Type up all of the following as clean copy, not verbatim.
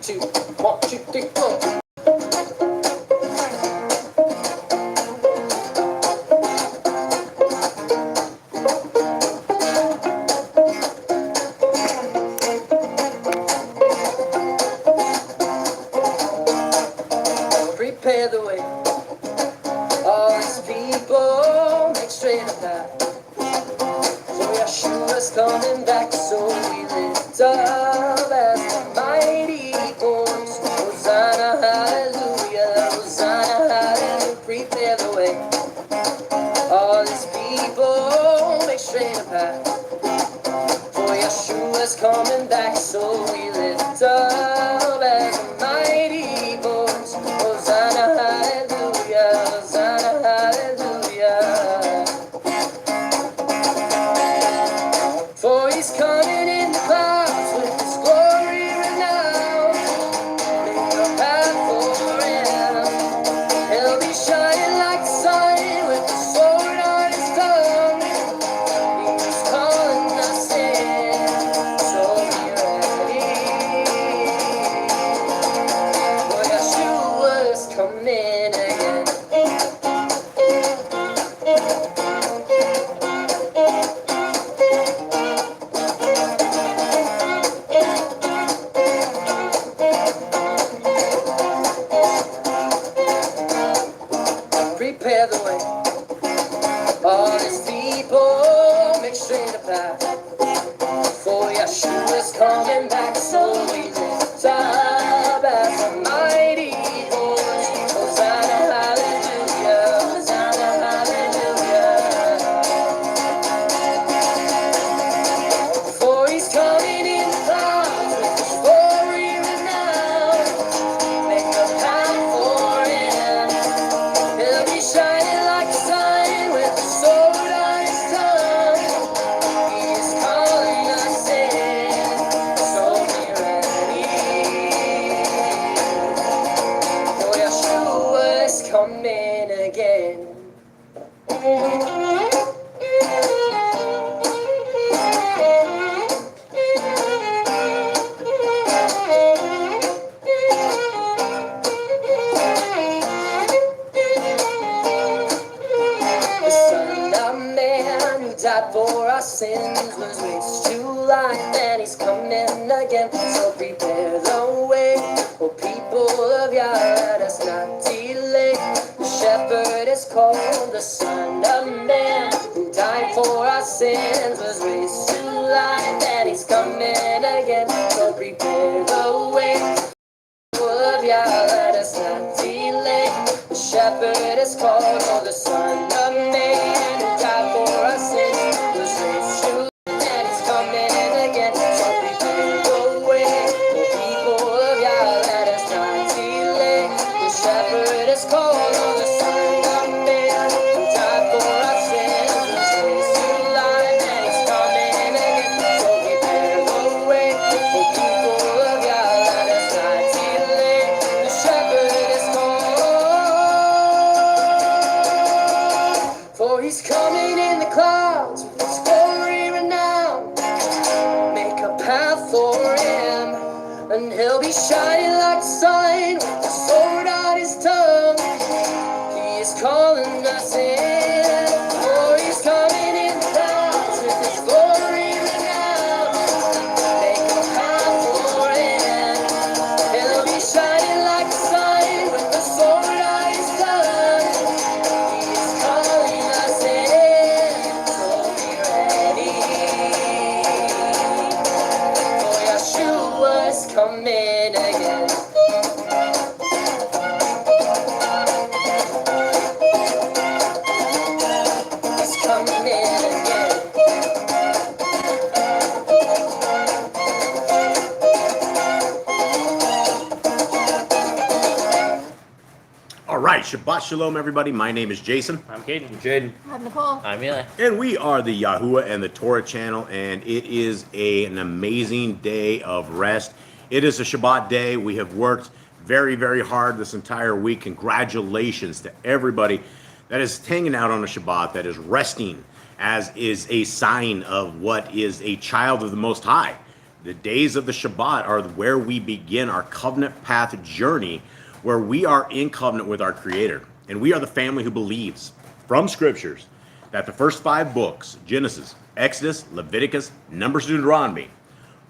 2, 1, 2, 3, 4. Prepare the way. All these people make straight a path. For Yeshua's coming back, so we lift up as the mighty horns. Hosanna, hallelujah, Hosanna, hallelujah. Prepare the way. All these people make straight a path. For Yeshua's coming back, so we lift up as the mighty horns. Hosanna, hallelujah, Hosanna, hallelujah. For he's coming in the clouds with his glory renowned. Make a path for him. He'll be shining like the sun with the sword on his tongue. He's calling us in, so be ready. For Yeshua's coming again. Prepare the way. All these people make straight a path. For Yeshua's coming back, so we lift up as a mighty horse. Hosanna, hallelujah, Hosanna, hallelujah. For he's coming in the clouds with his glory renowned. Make a path for him. He'll be shining like the sun with the sword on his tongue. He's calling us in, so be ready. For Yeshua is coming again. The Son of Man who died for our sins was raised to life, and he's coming again. So prepare the way, O people of Yah, let us not delay. The shepherd is called the Son of Man who died for our sins was raised to life, and he's coming again. So prepare the way, people of Yah, let us not delay. The shepherd is called, oh, the Son of Man who died for our sins was raised to life, and he's coming again. So prepare the way, oh, people of Yah, let us not delay. The shepherd is called, oh, the Son of Man who died for our sins was raised to life, and he's coming again. So prepare the way, oh, people of Yah, let us not delay. The shepherd is called, for he's coming in the clouds with his glory renowned. Make a path for him, and he'll be shining like the sun with the sword on his tongue. He is calling us in, for he's coming in the clouds with his glory renowned. Make a path for him, he'll be shining like the sun with the sword on his tongue. He is calling us in, so be ready. For Yeshua's coming again. He's coming again. All right, Shabbat Shalom, everybody. My name is Jason, I'm Caden. I'm Jaden. I'm Nicole. I'm Eli. and we are the Yahuwah and the Torah channel, and it is an amazing day of rest. It is a Shabbat day. We have worked very, very hard this entire week. Congratulations to everybody that is hanging out on a Shabbat, that is resting, as is a sign of what is a child of the Most High. The days of the Shabbat are where we begin our covenant path journey, where we are in covenant with our Creator. And we are the family who believes from Scriptures that the first 5 books, Genesis, Exodus, Leviticus, Numbers, Deuteronomy,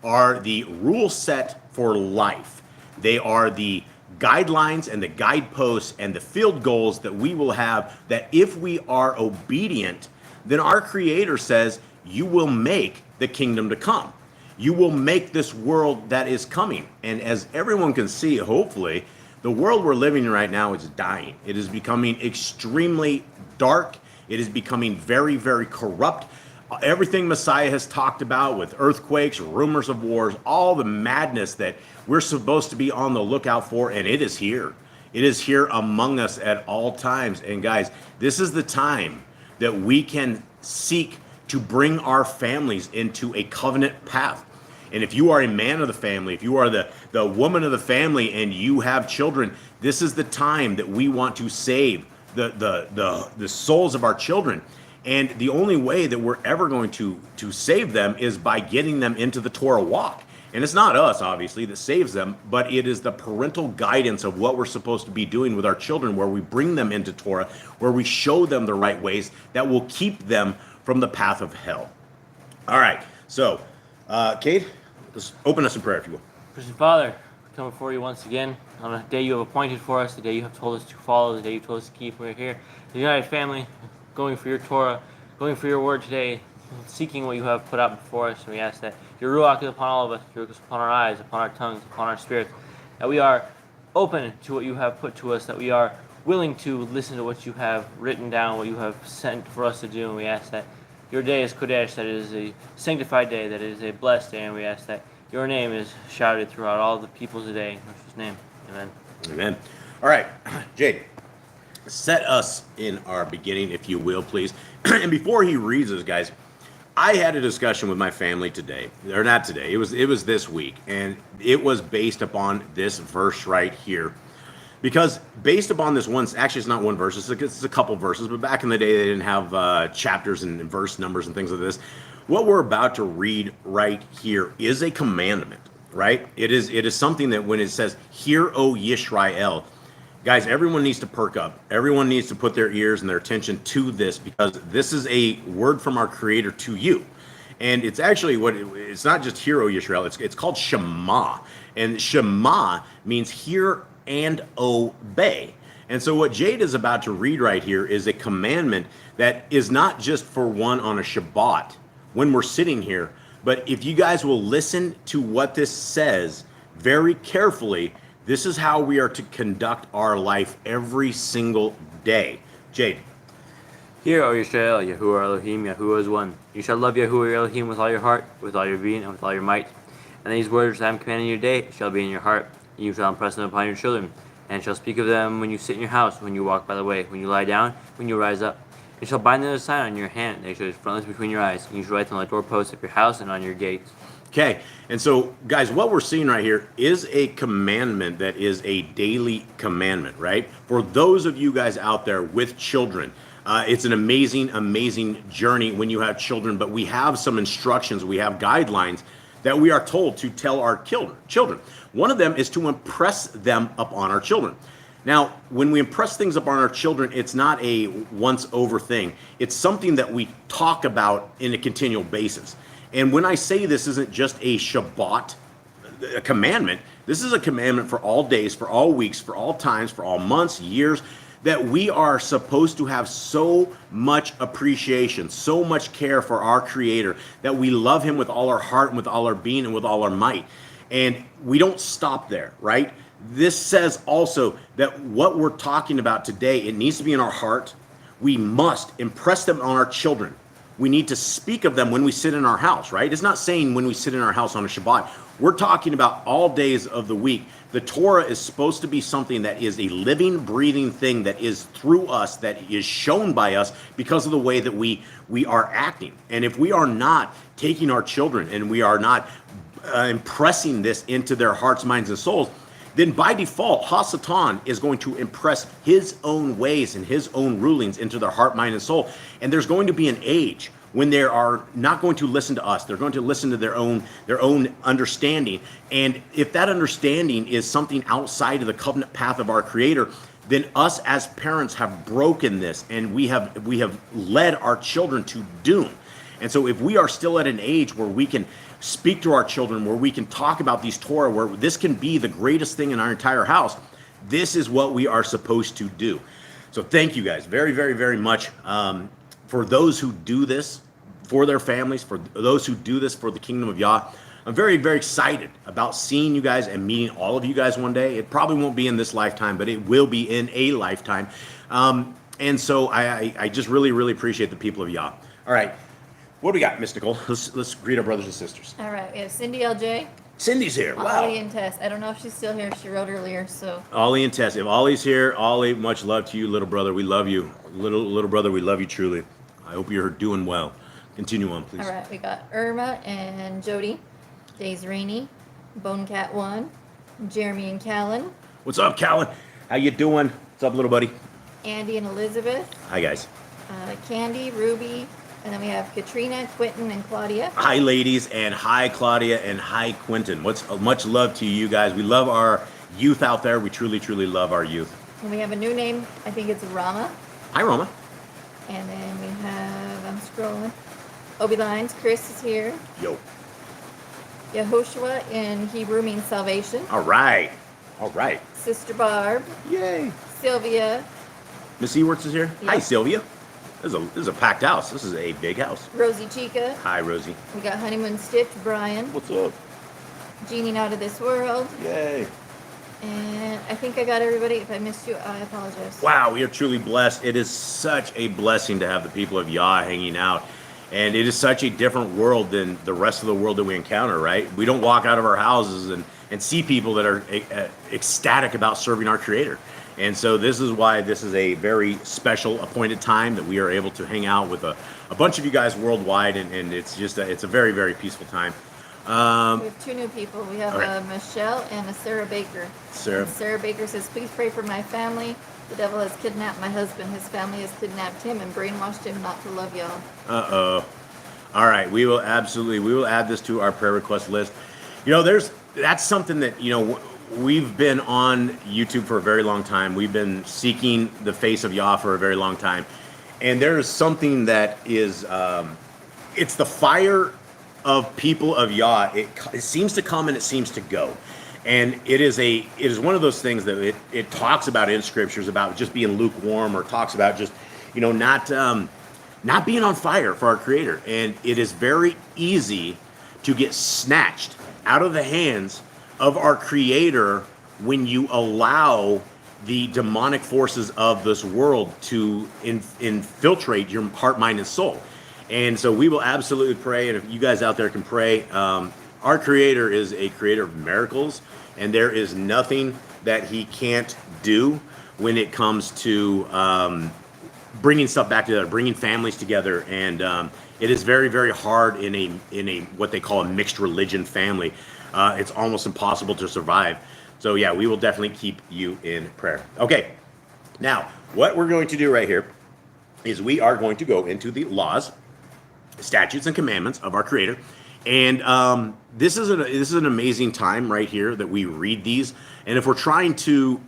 are the rule set for life. They are the guidelines and the guideposts and the field goals that we will have, that if we are obedient, then our Creator says, you will make the kingdom to come. You will make this world that is coming. And as everyone can see, hopefully, the world we're living in right now is dying. It is becoming extremely dark. It is becoming very, very corrupt. Everything Messiah has talked about with earthquakes, rumors of wars, all the madness that we're supposed to be on the lookout for, and it is here. It is here among us at all times. And guys, this is the time that we can seek to bring our families into a covenant path. And if you are a man of the family, if you are the woman of the family and you have children, this is the time that we want to save the souls of our children. And the only way that we're ever going to save them is by getting them into the Torah walk. And it's not us, obviously, that saves them, but it is the parental guidance of what we're supposed to be doing with our children, where we bring them into Torah, where we show them the right ways that will keep them from the path of hell. All right, so, Cade, let's open us in prayer, if you will. Christian Father, we come before you once again on a day you have appointed for us, the day you have told us to follow, the day you told us to keep. We're here, the United Family, going for your Torah, going for your word today, seeking what you have put out before us. And we ask that your Ruach is upon all of us, your Ruach is upon our eyes, upon our tongues, upon our spirits, that we are open to what you have put to us, that we are willing to listen to what you have written down, what you have sent for us to do. And we ask that your day is Kodesh, that it is a sanctified day, that it is a blessed day. And we ask that your name is shouted throughout all the peoples today. In Jesus' name, amen. Amen. All right, Jade, set us in our beginning, if you will, please. And before he reads us, guys, I had a discussion with my family today, or not today, it was this week, and it was based upon this verse right here. Because based upon this one, actually it's not one verse, it's a couple verses, but back in the day they didn't have chapters and verse numbers and things like this. What we're about to read right here is a commandment, right? It is something that when it says, "Hear, O Yisrael," guys, everyone needs to perk up. Everyone needs to put their ears and their attention to this, because this is a word from our Creator to you. And it's actually it's not just "Hear, O Yisrael," it's called Shema. And Shema means hear and obey. And so what Jade is about to read right here is a commandment that is not just for one on a Shabbat when we're sitting here, but if you guys will listen to what this says very carefully, this is how we are to conduct our life every single day. Jade. Hear, O Yisrael, Yahuwah Elohim, Yahuwah is one. You shall love Yahuwah your Elohim with all your heart, with all your being, and with all your might. And these words I am commanding you today shall be in your heart. You shall impress them upon your children, and shall speak of them when you sit in your house, when you walk by the way, when you lie down, when you rise up. You shall bind them as a sign on your hand, they shall be frontlets between your eyes, and you shall write them on the doorposts of your house and on your gates. Okay, and so, guys, what we're seeing right here is a commandment that is a daily commandment, right? For those of you guys out there with children, it's an amazing, amazing journey when you have children, but we have some instructions, we have guidelines that we are told to tell our children. One of them is to impress them upon our children. Now, when we impress things upon our children, it's not a once-over thing. It's something that we talk about in a continual basis. And when I say this isn't just a Shabbat a commandment, this is a commandment for all days, for all weeks, for all times, for all months, years, that we are supposed to have so much appreciation, so much care for our Creator, that we love Him with all our heart and with all our being and with all our might. And we don't stop there, right? This says also that what we're talking about today, it needs to be in our heart. We must impress them on our children. We need to speak of them when we sit in our house, right? It's not saying when we sit in our house on a Shabbat. We're talking about all days of the week. The Torah is supposed to be something that is a living, breathing thing that is through us, that is shown by us because of the way that we are acting. And if we are not taking our children and we are not impressing this into their hearts, minds, and souls, then by default, Hasatan is going to impress his own ways and his own rulings into their heart, mind, and soul. And there's going to be an age when they are not going to listen to us. They're going to listen to their own understanding. And if that understanding is something outside of the covenant path of our Creator, then us as parents have broken this, and we have led our children to doom. And so if we are still at an age where we can speak to our children, where we can talk about these Torah, where this can be the greatest thing in our entire house, this is what we are supposed to do. So thank you guys very, very, very much for those who do this for their families, for those who do this for the kingdom of Yah. I'm very, very excited about seeing you guys and meeting all of you guys one day. It probably won't be in this lifetime, but it will be in a lifetime. And so I just really, really appreciate the people of Yah. All right. What do we got, Miss Nicole? Let's greet our brothers and sisters. All right, we have Cindy LJ. Cindy's here. Wow. Ollie and Tess. I don't know if she's still here. She wrote earlier, so. Ollie and Tess. If Ollie's here, Ollie, much love to you, little brother. We love you. Little brother, we love you truly. I hope you're doing well. Continue on, please. All right, we got Irma and Jody, Days Rainey, Bonecat 1, Jeremy and Callan, What's up, Callan? How you doing? What's up, little buddy? Andy and Elizabeth, Hi, guys. Candy, Ruby, and then we have Katrina, Quentin, and Claudia. Hi, ladies, and hi, Claudia, and hi, Quentin. Much love to you guys. We love our youth out there. We truly, truly love our youth. And we have a new name. I think it's Rama. Hi, Roma. And then we have, I'm scrolling, Obi Lines. Chris is here. Yo. Yehoshua in Hebrew means salvation. All right. All right. Sister Barb, Yay. Sylvia, Miss Ewerts is here. Hi, Yep. Sylvia. This is a packed house. This is a big house. Rosie Chica. Hi, Rosie. We got Honeymoon Stitch, Brian, What's up? Genie Not of This World, Yay. and I think I got everybody. If I missed you, I apologize. Wow, we are truly blessed. It is such a blessing to have the people of Yah hanging out. And it is such a different world than the rest of the world that we encounter, right? We don't walk out of our houses and see people that are ecstatic about serving our Creator. And so this is why this is a very special appointed time that we are able to hang out with a bunch of you guys worldwide. And it's just it's a very, very peaceful time. We have two new people. We have All right. a Michelle and a Sarah Baker. Sarah. And Sarah Baker says, please pray for my family. The devil has kidnapped my husband. His family has kidnapped him and brainwashed him not to love y'all. Uh-oh. All right, we will add this to our prayer request list. You know, that's something that, you know, we've been on YouTube for a very long time. We've been seeking the face of Yah for a very long time. And there is something that is, it's the fire of people of Yah. It seems to come and it seems to go. And it is one of those things that it talks about in scriptures about just being lukewarm, or talks about just, you know, not being on fire for our Creator. And it is very easy to get snatched out of the hands of our Creator when you allow the demonic forces of this world to infiltrate your heart, mind, and soul. And so we will absolutely pray. And if you guys out there can pray, our Creator is a creator of miracles, and there is nothing that He can't do when it comes to bringing stuff back together, bringing families together. And it is very, very hard in a what they call a mixed religion family. It's almost impossible to survive. So yeah, we will definitely keep you in prayer. Okay, now what we're going to do right here is we are going to go into the laws, statutes, and commandments of our Creator. And this is an amazing time right here that we read these. And if we're trying to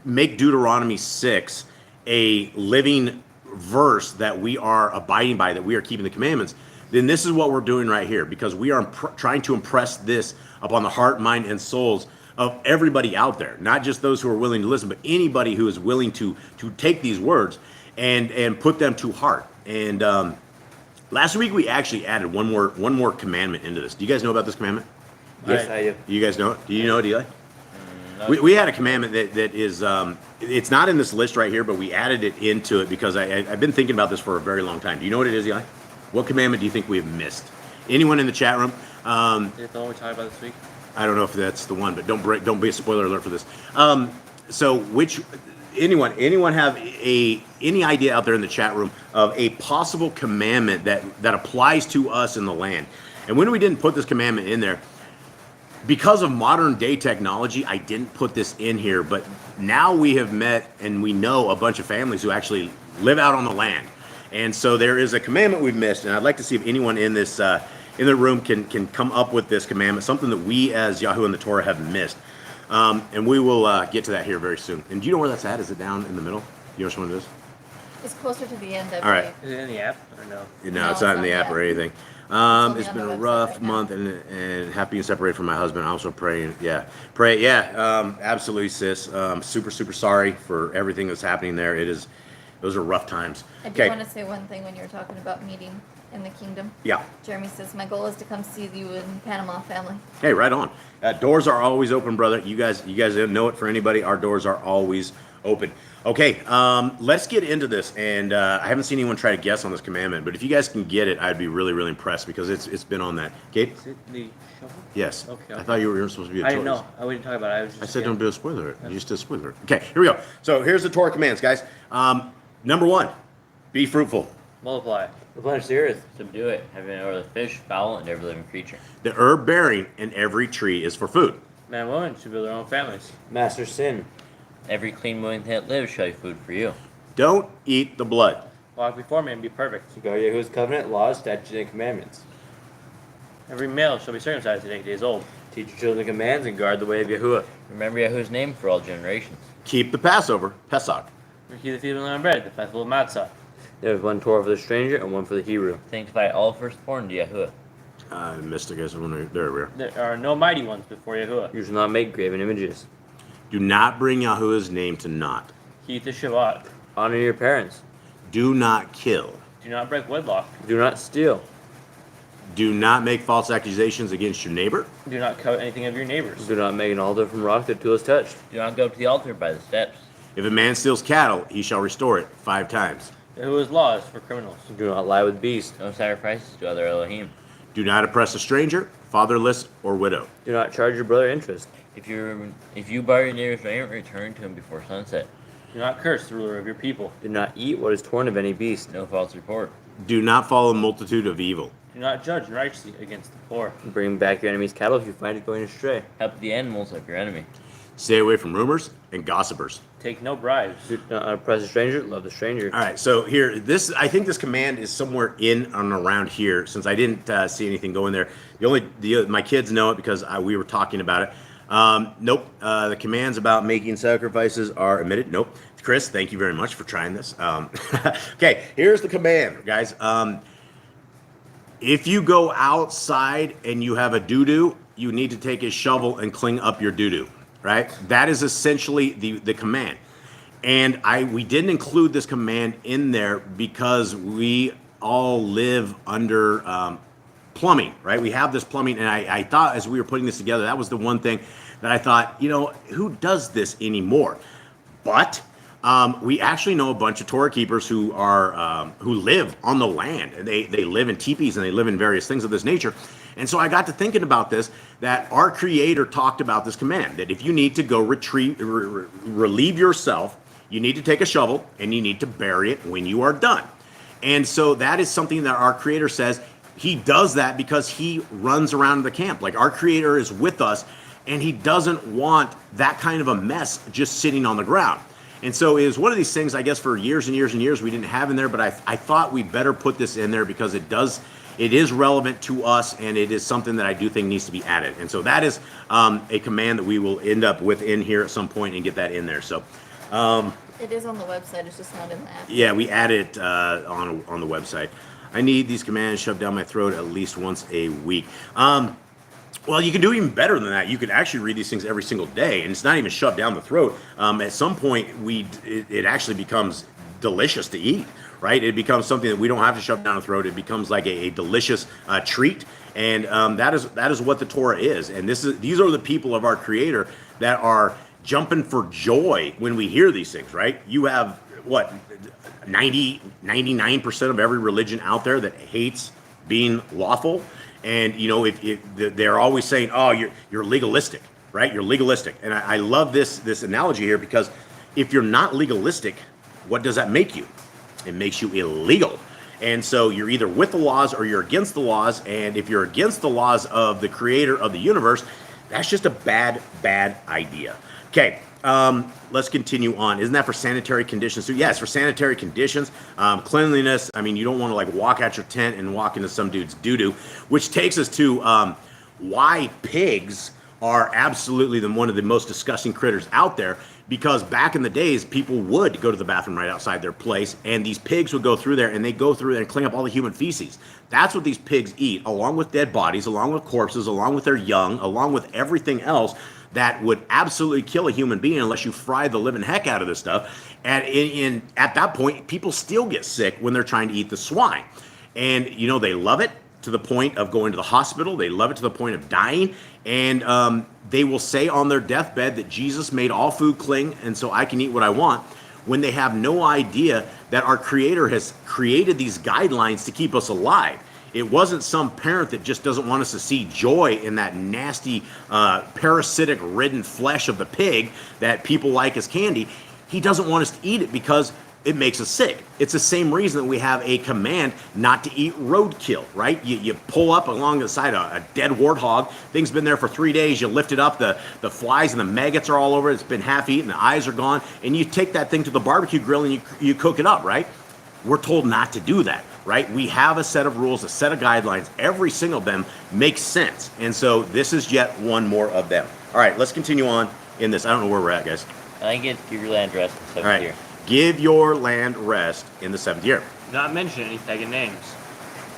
make Deuteronomy 6 a living verse that we are abiding by, that we are keeping the commandments, then this is what we're doing right here, because we are trying to impress this upon the heart, mind, and souls of everybody out there, not just those who are willing to listen, but anybody who is willing to take these words and put them to heart. And last week we actually added one more commandment into this. Do you guys know about this commandment? Yes, I do. Do you guys know it? Do you know it, Eli? No. We had a commandment that is, it's not in this list right here, but we added it into it because I've been thinking about this for a very long time. Do you know what it is, Eli? What commandment do you think we have missed? Anyone in the chat room? Is it the one we talked about this week? I don't know if that's the one, but don't be a spoiler alert for this. So anyone have any idea out there in the chat room of a possible commandment that applies to us in the land? And when we didn't put this commandment in there, because of modern day technology, I didn't put this in here, but now we have met and we know a bunch of families who actually live out on the land. And so there is a commandment we've missed, and I'd like to see if anyone in this in the room can come up with this commandment, something that we as Yahoo and the Torah have missed. And we will get to that here very soon. And do you know where that's at? Is it down in the middle? You know which one it is? It's closer to the end, I All right. believe. Is it in the app or no? No, it's not in the app or anything. only It's on been the a website rough right now. month and happy and separated from my husband. I also pray. Yeah. Absolutely, sis. Super sorry for everything that's happening there. Those are rough times. I do want to say one thing when you were talking about meeting in the kingdom. Yeah. Jeremy says, my goal is to come see you in Panama, family. Hey, right on. Doors are always open, brother. You guys don't know it for anybody. Our doors are always open. Okay, let's get into this. And I haven't seen anyone try to guess on this commandment, but if you guys can get it, I'd be really impressed because it's been on that. Gabe? Is it the shovel? Yes. Okay. I thought you were supposed to be a I didn't Torah. know. I wouldn't talk about it. I was just I said don't do a spoiler. You just did a spoiler. Okay, here we go. So here's the Torah commands, guys. Number 1, be fruitful. multiply. Replenish the earth. Subdue it. Having over the fish, fowl, and every living creature. The herb bearing and every tree is for food. Man and woman should build their own families. Master sin. Every clean moving thing that lives shall be food for you. Don't eat the blood. Walk before me and be perfect. To guard Yahuwah's covenant, laws, statutes, and commandments. Every male shall be circumcised at 8 days old. Teach your children the commands and guard the way of Yahuwah. Remember Yahuwah's name for all generations. Keep the Passover, Pesach. Keep the feast of unleavened bread, the festival of matzah. There is one Torah for the stranger and one for the Hebrew. Sanctify all firstborn to Yahuwah. I missed it, guys. There we are. There are no mighty ones before Yahuwah. You shall not make graven images. Do not bring Yahuwah's name to naught. Keep the Shabbat. Honor your parents. Do not kill. Do not break wedlock. Do not steal. Do not make false accusations against your neighbor. Do not covet anything of your neighbors. Do not make an altar from rock that tool is touched. Do not go to the altar by the steps. If a man steals cattle, he shall restore it 5 times. Yahuwah's law is for criminals. Do not lie with beasts. No sacrifices to other Elohim. Do not oppress a stranger, fatherless, or widow. Do not charge your brother interest. If you borrow your neighbor's raiment, return to him before sunset. Do not curse the ruler of your people. Do not eat what is torn of any beast. No false report. Do not follow a multitude of evil. Do not judge unrighteously against the poor. Bring back your enemy's cattle if you find it going astray. Help the animals of your enemy. Stay away from rumors and gossipers. Take no bribes. Do not oppress a stranger. Love the stranger. All right, so here, I think this command is somewhere in and around here. Since I didn't see anything go in there, my kids know it because we were talking about it. Nope. The commands about making sacrifices are omitted. Nope. Chris, thank you very much for trying this. Okay, here's the command, guys. If you go outside and you have a doo-doo, you need to take a shovel and clean up your doo-doo, right? That is essentially the command. And we didn't include this command in there because we all live under plumbing, right? We have this plumbing, and I thought as we were putting this together, that was the one thing that I thought, who does this anymore? But we actually know a bunch of Torah keepers who live on the land, and they live in teepees and they live in various things of this nature. And so I got to thinking about this, that our Creator talked about this command, that if you need to go relieve yourself, you need to take a shovel and you need to bury it when you are done. And so that is something that our Creator says. He does that because he runs around the camp. Like, our Creator is with us, and he doesn't want that kind of a mess just sitting on the ground. And so it was one of these things, I guess, for years and years and years we didn't have in there, but I thought we better put this in there because it is relevant to us, and it is something that I do think needs to be added. And so that is a command that we will end up with in here at some point and get that in there. So It is on the website, it's just not in the app. yeah, we add it on the website. I need these commands shoved down my throat at least once a week. Well, you can do even better than that. You can actually read these things every single day, and it's not even shoved down the throat. At some point, it actually becomes delicious to eat, right? It becomes something that we don't have to shove down the throat. It becomes like a delicious treat, and that is what the Torah is. And these are the people of our Creator that are jumping for joy when we hear these things, right? You have, 99% of every religion out there that hates being lawful. And, if they're always saying, oh, you're legalistic, right? You're legalistic. And I love this analogy here, because if you're not legalistic, what does that make you? It makes you illegal. And so you're either with the laws or you're against the laws. And if you're against the laws of the Creator of the universe, That's just a bad idea. Okay, let's continue on. Isn't that for sanitary conditions too? Yes, for sanitary conditions, cleanliness. I mean, you don't want to like walk out your tent and walk into some dude's doo-doo, which takes us to why pigs are absolutely one of the most disgusting critters out there. Because back in the days, people would go to the bathroom right outside their place, and these pigs would go through there, and they go through there and clean up all the human feces. That's what these pigs eat, along with dead bodies, along with corpses, along with their young, along with everything else that would absolutely kill a human being unless you fry the living heck out of this stuff. And at that point, people still get sick when they're trying to eat the swine. And, you know, they love it to the point of going to the hospital. They love it to the point of dying. And they will say on their deathbed that Jesus made all food clean, and so I can eat what I want, when they have no idea that our Creator has created these guidelines to keep us alive. It wasn't some parent that just doesn't want us to see joy in that nasty, parasitic-ridden flesh of the pig that people like as candy. He doesn't want us to eat it because it makes us sick. It's the same reason that we have a command not to eat roadkill, right? You pull up along the side of a dead warthog. Thing's been there for 3 days. You lift it up. The flies and the maggots are all over it. It's been half eaten. The eyes are gone. And you take that thing to the barbecue grill and you cook it up, right? We're told not to do that, right? We have a set of rules, a set of guidelines. Every single of them makes sense. And so this is yet one more of them. All right, let's continue on in this. I don't know where we're at, guys. I think it's give your land rest in the All seventh right. year. Give your land rest in the 7th year. Do not mention any pagan names.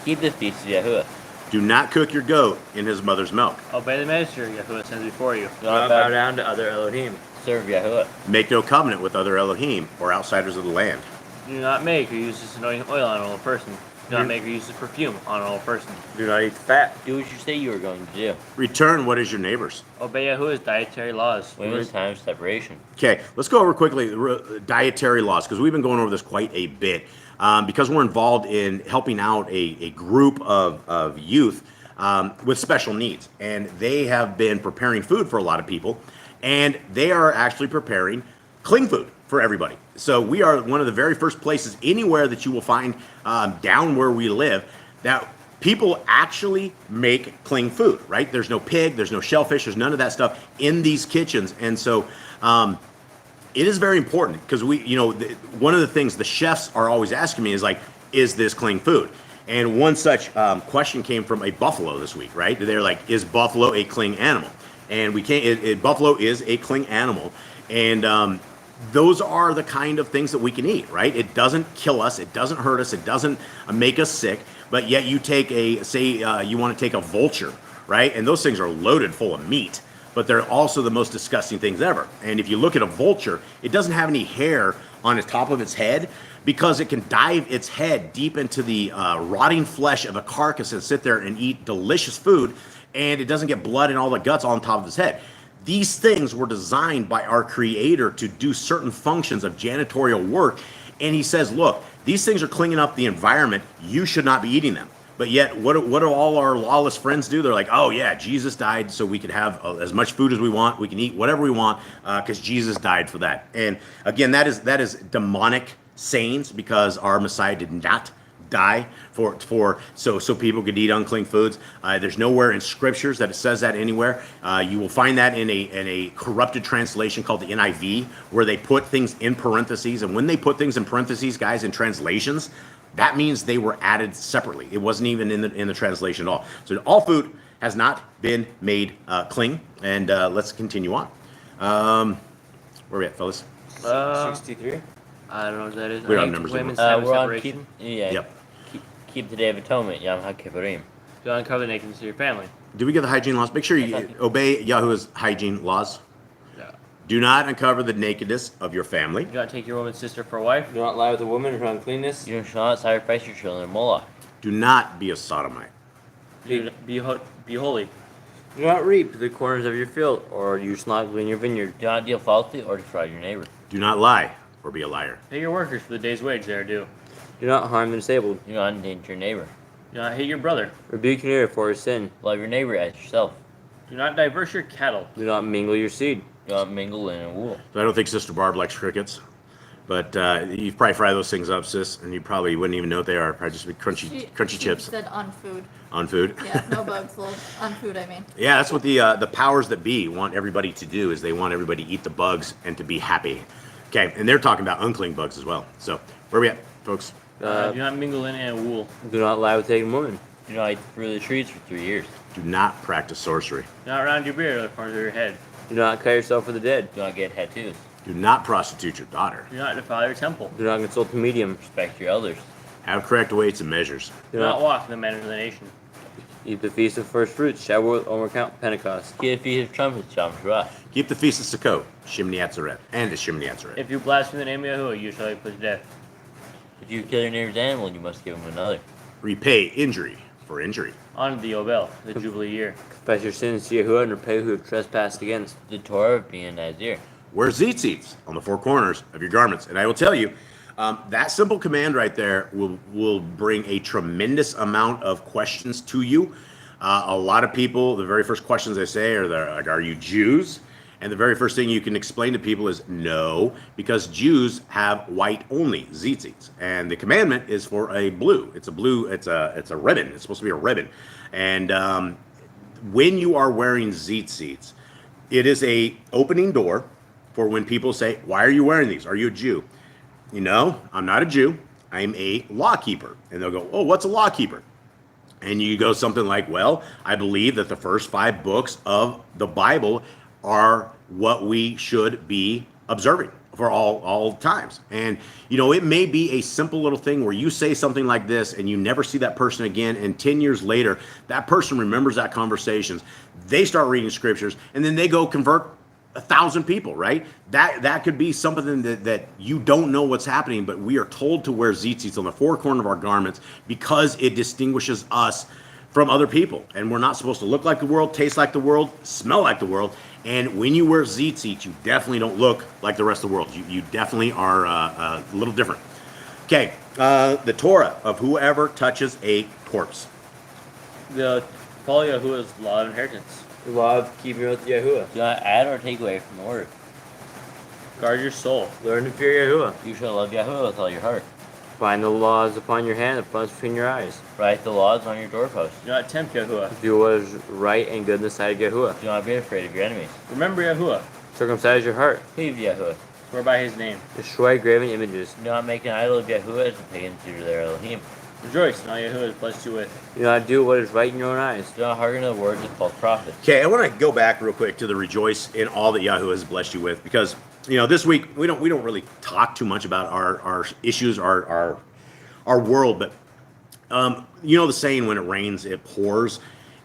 Keep the feast of Yahuwah. Do not cook your goat in his mother's milk. Obey the messenger Yahuwah sends before you. Do not bow down to other Elohim. Serve Yahuwah. Make no covenant with other Elohim or outsiders of the land. Do not make or use this anointing oil on an old person. Do not make or use this perfume on an old person. Do not eat fat. Do what you say you are going to do. Return what is your neighbor's. Obey Yahuwah's dietary laws. Women's time of separation. Okay, let's go over quickly the dietary laws, because we've been going over this quite a bit. Because we're involved in helping out a group of youth with special needs. And they have been preparing food for a lot of people. And they are actually preparing clean food for everybody. So we are one of the very first places anywhere that you will find down where we live that people actually make clean food, right? There's no pig, there's no shellfish, there's none of that stuff in these kitchens. And so it is very important because one of the things the chefs are always asking me is like, is this clean food? And one such question came from a buffalo this week, right? They're like, is buffalo a clean animal? And we can't, buffalo is a clean animal. And those are the kind of things that we can eat, right? It doesn't kill us. It doesn't hurt us. It doesn't make us sick. But yet you take you want to take a vulture, right? And those things are loaded full of meat, but they're also the most disgusting things ever. And if you look at a vulture, it doesn't have any hair on the top of its head because it can dive its head deep into the rotting flesh of a carcass and sit there and eat delicious food, and it doesn't get blood and all the guts on top of its head. These things were designed by our Creator to do certain functions of janitorial work. And he says, look, these things are cleaning up the environment. You should not be eating them. But yet, what do all our lawless friends do? They're like, oh, yeah, Jesus died so we could have as much food as we want. We can eat whatever we want because Jesus died for that. And again, that is demonic sayings because our Messiah did not die so people could eat unclean foods. There's nowhere in scriptures that it says that anywhere. You will find that in a corrupted translation called the NIV, where they put things in parentheses. And when they put things in parentheses, guys, in translations, that means they were added separately. It wasn't even in the translation at all. So all food has not been made clean. And let's continue on. Where are we at, fellas? 63. I don't know what that is. We don't have I think numbers women's anymore. time of We're on separation. Yep. Keep the Day of Atonement, Yom HaKippurim. Do not uncover the nakedness of your family. Do we get the hygiene laws? Make sure you obey Yahuwah's hygiene laws. Yeah. Do not uncover the nakedness of your family. Do not take your woman's sister for a wife. Do not lie with a woman for uncleanness. You shall not sacrifice your children to Moloch. Do not be a sodomite. Be holy. Do not reap the corners of your field, or you shall not glean your vineyard. Do not deal falsely or defraud your neighbor. Do not lie or be a liar. Pay your workers for the day's wage they are due. Do not harm the disabled. Do not endanger your neighbor. Do not hate your brother. Rebuke your neighbor for his sin. Love your neighbor as yourself. Do not diverse your cattle. Do not mingle your seed. Do not mingle linen and wool. So I don't think Sister Barb likes crickets. But you probably fry those things up, sis, and you probably wouldn't even know what they are. Probably just be crunchy She chips said on food. on food. Yeah, no bugs, little on food. I mean. Yeah, that's what the powers that be want everybody to do, is they want everybody to eat the bugs and to be happy. Okay, and they're talking about unclean bugs as well. So where are we at, folks? Do not mingle in and wool. Do not lie with taken woman. Do not eat the fruit of the trees for 3 years. Do not practice sorcery. Do not round your beard or the corners of your head. Do not cut yourself for the dead. Do not get tattoos. Do not prostitute your daughter. Do not defile your temple. Do not consult the medium. Respect your elders. Have correct weights and measures. Do not walk in the manners of the nation. Eat the feast of first fruits. Shavuot, Omer, Pentecost. Keep the feast of trumpets, Yom Teruah. Keep the feast of Sukkot, Shimini Atzeret, and the Shimini Atzeret. If you blaspheme the name of Yahuwah, you shall be put to death. If you kill your neighbor's animal, you must give him another. Repay injury for injury. On the Yobel, the Jubilee year. Confess your sins to Yahuwah and repay who have trespassed against. The Torah of being a Nazir. Wear tzitzits on the four corners of your garments. And I will tell you, that simple command right there will bring a tremendous amount of questions to you. A lot of people, the very first questions they say are you Jews? And the very first thing you can explain to people is no, because Jews have white only tzitzits, and the commandment is for a blue. It's a blue. It's a ribbon. It's supposed to be a ribbon. And when you are wearing tzitzits, it is a opening door for when people say, "Why are you wearing these? Are you a Jew?" You know, I'm not a Jew. I'm a law keeper. And they'll go, "Oh, what's a law keeper?" And you go something like, "Well, I believe that the first 5 books of the Bible are what we should be observing for all times." And, you know, it may be a simple little thing where you say something like this and you never see that person again. And 10 years later, that person remembers that conversation. They start reading scriptures and then they go convert 1,000 people, right? That could be something that you don't know what's happening, but we are told to wear tzitzits on the four corners of our garments because it distinguishes us from other people. And we're not supposed to look like the world, taste like the world, smell like the world. And when you wear tzitzits, you definitely don't look like the rest of the world. You definitely are a little different. Okay, the Torah of whoever touches a corpse. The follow Yahuwah's law of inheritance. The law of keeping with Yahuwah. Do not add or take away from the word. Guard your soul. Learn to fear Yahuwah. You shall love Yahuwah with all your heart. Bind the laws upon your hand, the plans between your eyes. Write the laws on your doorposts. Do not tempt Yahuwah. Do what is right and good in the sight of Yahuwah. Do not be afraid of your enemies. Remember Yahuwah. Circumcise your heart. Cleave to Yahuwah. Swear by his name. Destroy graven images. Do not make an idol of Yahuwah as the pagans do to their Elohim. Rejoice in all Yahuwah has blessed you with. Do not do what is right in your own eyes. Do not hearken to the words of false prophets. Okay, I want to go back real quick to the rejoice in all that Yahweh has blessed you with, because you know this week we don't really talk too much about our issues, our world, but you know the saying, when it rains, it pours.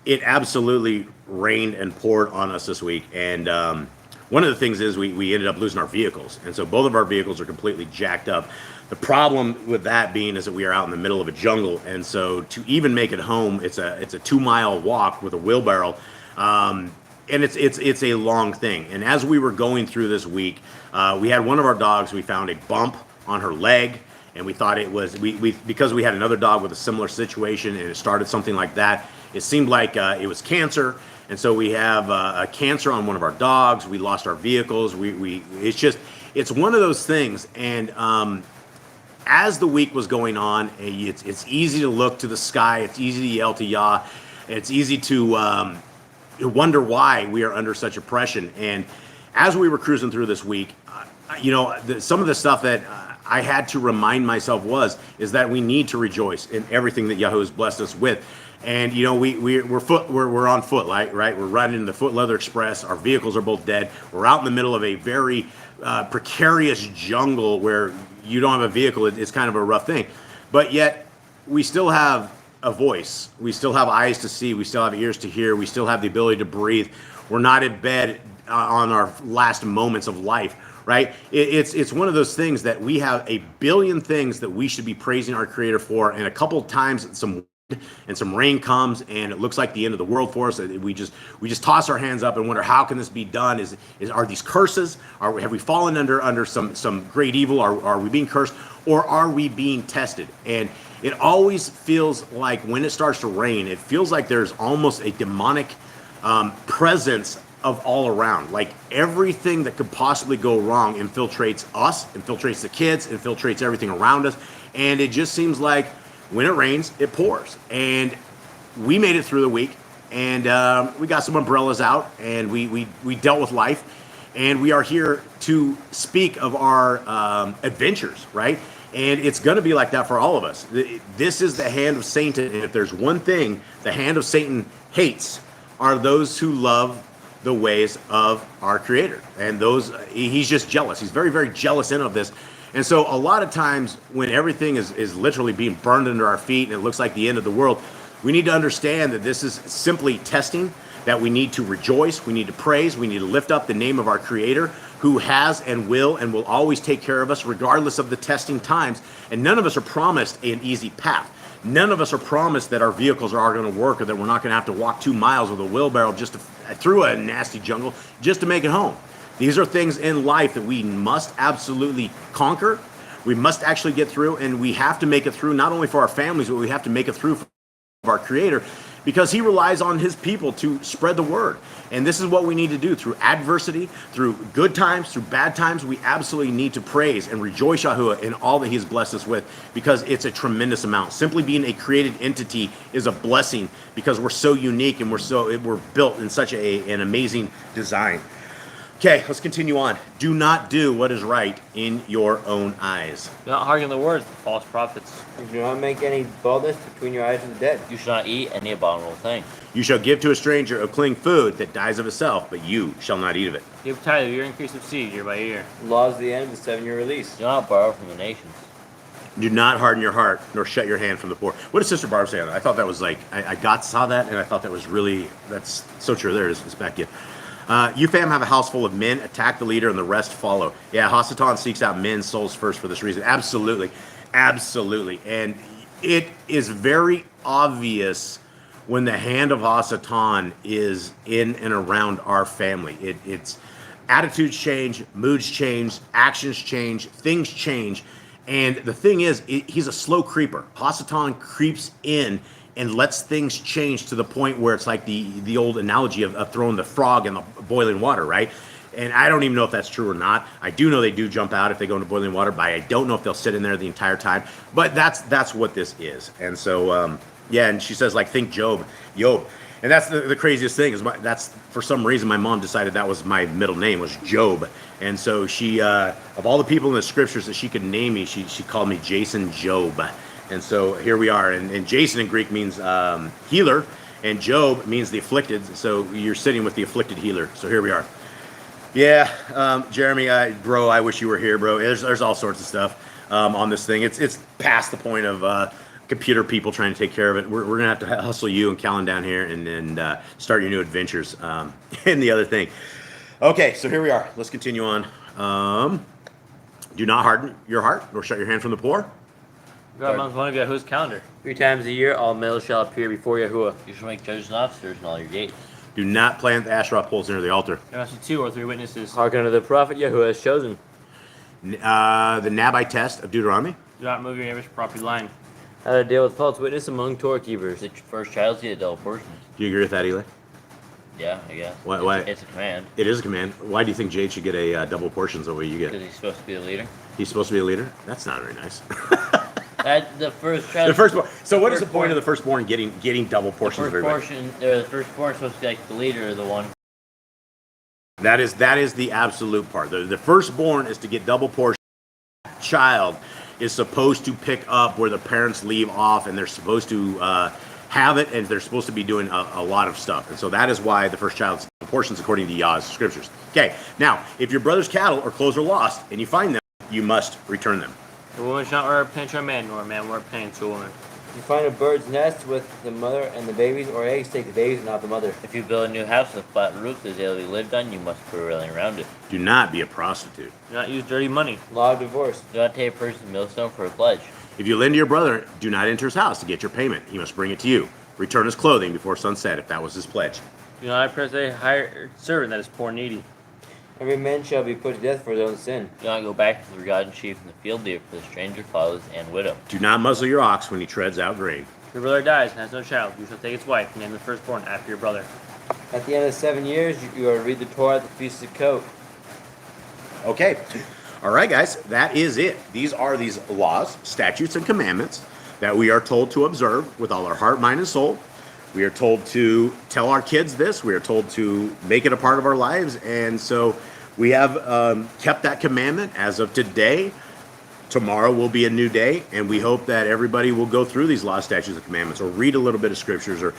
It absolutely rained and poured on us this week, and one of the things is we ended up losing our vehicles, and so both of our vehicles are completely jacked up. The problem with that being is that we are out in the middle of a jungle, and so to even make it home, it's a 2-mile walk with a wheelbarrow, and it's a long thing. And as we were going through this week, we had one of our dogs. We found a bump on her leg, and we thought it was because we had another dog with a similar situation, and it started something like that. It seemed like it was cancer, and so we have a cancer on one of our dogs. We lost our vehicles. It's one of those things, and as the week was going on, it's easy to look to the sky. It's easy to yell to Yah. It's easy to wonder why we are under such oppression. And as we were cruising through this week, some of the stuff that I had to remind myself is that we need to rejoice in everything that Yahweh has blessed us with. And you know, we're on foot, right? We're riding in the Foot Leather Express. Our vehicles are both dead. We're out in the middle of a very precarious jungle where you don't have a vehicle. It's kind of a rough thing, but yet we still have a voice. We still have eyes to see. We still have ears to hear. We still have the ability to breathe. We're not in bed on our last moments of life, right? It's one of those things that we have a billion things that we should be praising our Creator for, and a couple of times some rain comes and it looks like the end of the world for us. We just toss our hands up and wonder, how can this be done? Are these curses? Have we fallen under some great evil? Are we being cursed, or are we being tested? And it always feels like when it starts to rain, it feels like there's almost a demonic presence of all around. Like everything that could possibly go wrong infiltrates us, infiltrates the kids, infiltrates everything around us. And it just seems like when it rains, it pours. And we made it through the week, and we got some umbrellas out, and we dealt with life. And we are here to speak of our adventures, right? And it's going to be like that for all of us. This is the hand of Satan. And if there's one thing the hand of Satan hates, are those who love the ways of our Creator. And those, he's just jealous. He's very, very jealous of this. And so a lot of times when everything is literally being burned under our feet and it looks like the end of the world, we need to understand that this is simply testing, that we need to rejoice, we need to praise, we need to lift up the name of our Creator, who has and will always take care of us regardless of the testing times. And none of us are promised an easy path. None of us are promised that our vehicles are going to work, or that we're not going to have to walk 2 miles with a wheelbarrow through a nasty jungle just to make it home. These are things in life that we must absolutely conquer. We must actually get through, and we have to make it through not only for our families, but we have to make it through for our Creator, because he relies on his people to spread the word. And this is what we need to do through adversity, through good times, through bad times. We absolutely need to praise and rejoice Yahuwah in all that he has blessed us with, because it's a tremendous amount. Simply being a created entity is a blessing, because we're so unique and we're built in such an amazing design. Okay, let's continue on. Do not do what is right in your own eyes. Do not hearken the words of the false prophets. Do not make any boldness between your eyes and the dead. You shall not eat any abominable thing. You shall give to a stranger a clean food that dies of itself, but you shall not eat of it. Give tithe of your increase of seed year by year. Laws of the end of the 7-year release. Do not borrow from the nations. Do not harden your heart, nor shut your hand from the poor. What does Sister Barb say on that? I thought that was like, saw that, and I thought that was really, that's so true. There it is. It's back in. You, fam, have a house full of men. Attack the leader, and the rest follow. Yeah, Hasatan seeks out men's souls first for this reason. Absolutely. Absolutely. And it is very obvious when the hand of Hasatan is in and around our family. It's attitudes change, moods change, actions change, things change. And the thing is, he's a slow creeper. Hasatan creeps in and lets things change to the point where it's like the old analogy of throwing the frog in the boiling water, right? And I don't even know if that's true or not. I do know they do jump out if they go into boiling water, but I don't know if they'll sit in there the entire time. But that's what this is. And so, yeah, and she says, like, think Job. And that's the craziest thing, is that's, for some reason, my mom decided that was my middle name, was Job. And so she, of all the people in the scriptures that she could name me, she called me Jason Job. And so here we are. And Jason in Greek means healer, and Job means the afflicted. So you're sitting with the afflicted healer. So here we are. Yeah, Jeremy, bro, I wish you were here, bro. There's all sorts of stuff on this thing. It's past the point of computer people trying to take care of it. We're going to have to hustle you and Callan down here and start your new adventures. And the other thing. Okay, so here we are. Let's continue on. Do not harden your heart, nor shut your hand from the poor. God amongst one of Yahuwah's calendar. 3 times a year, all males shall appear before Yahuwah. You shall make judges and officers in all your gates. Do not plant the Asherah poles near the altar. There must be 2 or 3 witnesses. Hearken unto the prophet Yahuwah has chosen. The Nabai test of Deuteronomy. Do not move your neighbor's property line. How to deal with false witness among Torah keepers. The first child's get a double portion. Do you agree with that, Eli? Yeah, I guess. Why? It's a command. It is a command. Why do you think Jade should get a double portions of what you get? Because he's supposed to be the leader. He's supposed to be a leader? That's not very nice. The first child. The firstborn. So what is the point of the firstborn getting double portions of The everybody? firstborn is supposed to be like the leader of the one. That is the absolute part. The firstborn is to get double portions. Child is supposed to pick up where the parents leave off, and they're supposed to have it, and they're supposed to be doing a lot of stuff. And so that is why the first child's portions according to Yah's Scriptures. Okay, now, if your brother's cattle or clothes are lost, and you find them, you must return them. A woman shall not wear a penance to a man, nor a man wear a penance to a woman. If you find a bird's nest with the mother and the babies, or eggs, take the babies and not the mother. If you build a new house with a flat roof that is able to be lived on, you must put a railing around it. Do not be a prostitute. Do not use dirty money. Law of divorce. Do not take a person's millstone for a pledge. If you lend to your brother, do not enter his house to get your payment. He must bring it to you. Return his clothing before sunset, if that was his pledge. Do not oppress a hired servant that is poor and needy. Every man shall be put to death for his own sin. Do not go back to the forgotten sheep in the field, dear, for the stranger, fatherless, and widow. Do not muzzle your ox when he treads out grain. If your brother dies and has no child, you shall take his wife and name the firstborn after your brother. At the end of the 7 years, you are to read the Torah at the Feast of Coat. Okay. All right, guys, that is it. These are these laws, statutes, and commandments that we are told to observe with all our heart, mind, and soul. We are told to tell our kids this. We are told to make it a part of our lives. And so we have kept that commandment as of today. Tomorrow will be a new day, and we hope that everybody will go through these laws, statutes, and commandments, or read a little bit of scriptures, or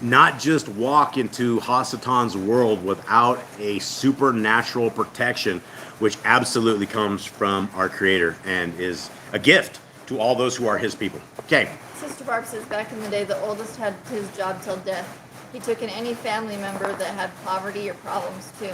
not just walk into Hasatan's world without a supernatural protection, which absolutely comes from our Creator and is a gift to all those who are His people. Okay. Sister Barb says back in the day, the oldest had his job till death. He took in any family member that had poverty or problems too.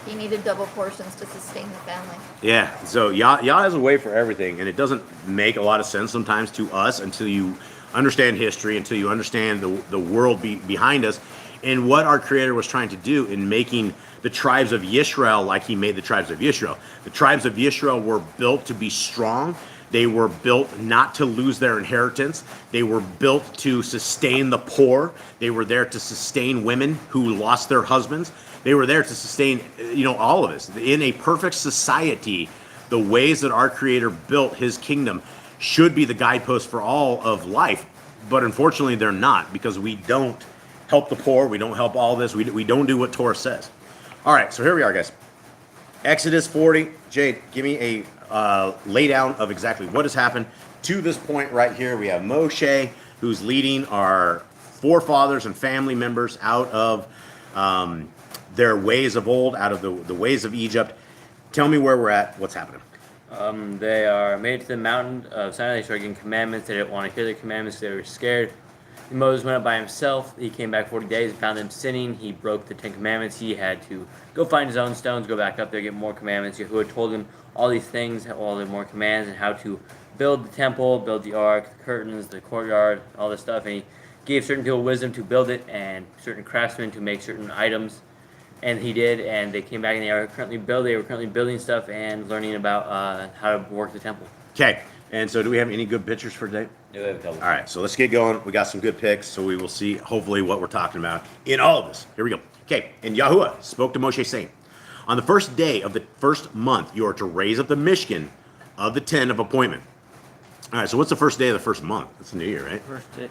He needed double portions to sustain the family. Yeah, so Yah has a way for everything, and it doesn't make a lot of sense sometimes to us until you understand history, until you understand the world behind us, and what our Creator was trying to do in making the tribes of Yisrael like He made the tribes of Yisrael. The tribes of Yisrael were built to be strong. They were built not to lose their inheritance. They were built to sustain the poor. They were there to sustain women who lost their husbands. They were there to sustain, all of us. In a perfect society, the ways that our Creator built His kingdom should be the guidepost for all of life. But unfortunately, they're not, because we don't help the poor. We don't help all this. We don't do what Torah says. All right, so here we are, guys. Exodus 40. Jade, give me a lay down of exactly what has happened to this point right here. We have Moshe, who's leading our forefathers and family members out of their ways of old, out of the ways of Egypt. Tell me where we're at. What's happening? They are made to the mountain of Sinai. They started getting commandments. They didn't want to hear the commandments. They were scared. Moses went up by himself. He came back 40 days and found them sinning. He broke the 10 commandments. He had to go find his own stones, go back up there, get more commandments. Yahuwah told him all these things, all the more commands, and how to build the temple, build the ark, the curtains, the courtyard, all this stuff. And he gave certain people wisdom to build it and certain craftsmen to make certain items. And he did, and they came back and they were currently building stuff and learning about how to work the temple. Okay, and so do we have any good pictures for today? Yeah, we have a couple. All right, so let's get going. We got some good picks, so we will see hopefully what we're talking about in all of this. Here we go. Okay, and Yahuwah spoke to Moshe saying, on the first day of the first month, you are to raise up the Mishkan of the tent of appointment. All right, so what's the first day of the first month? It's the new year, right? First day.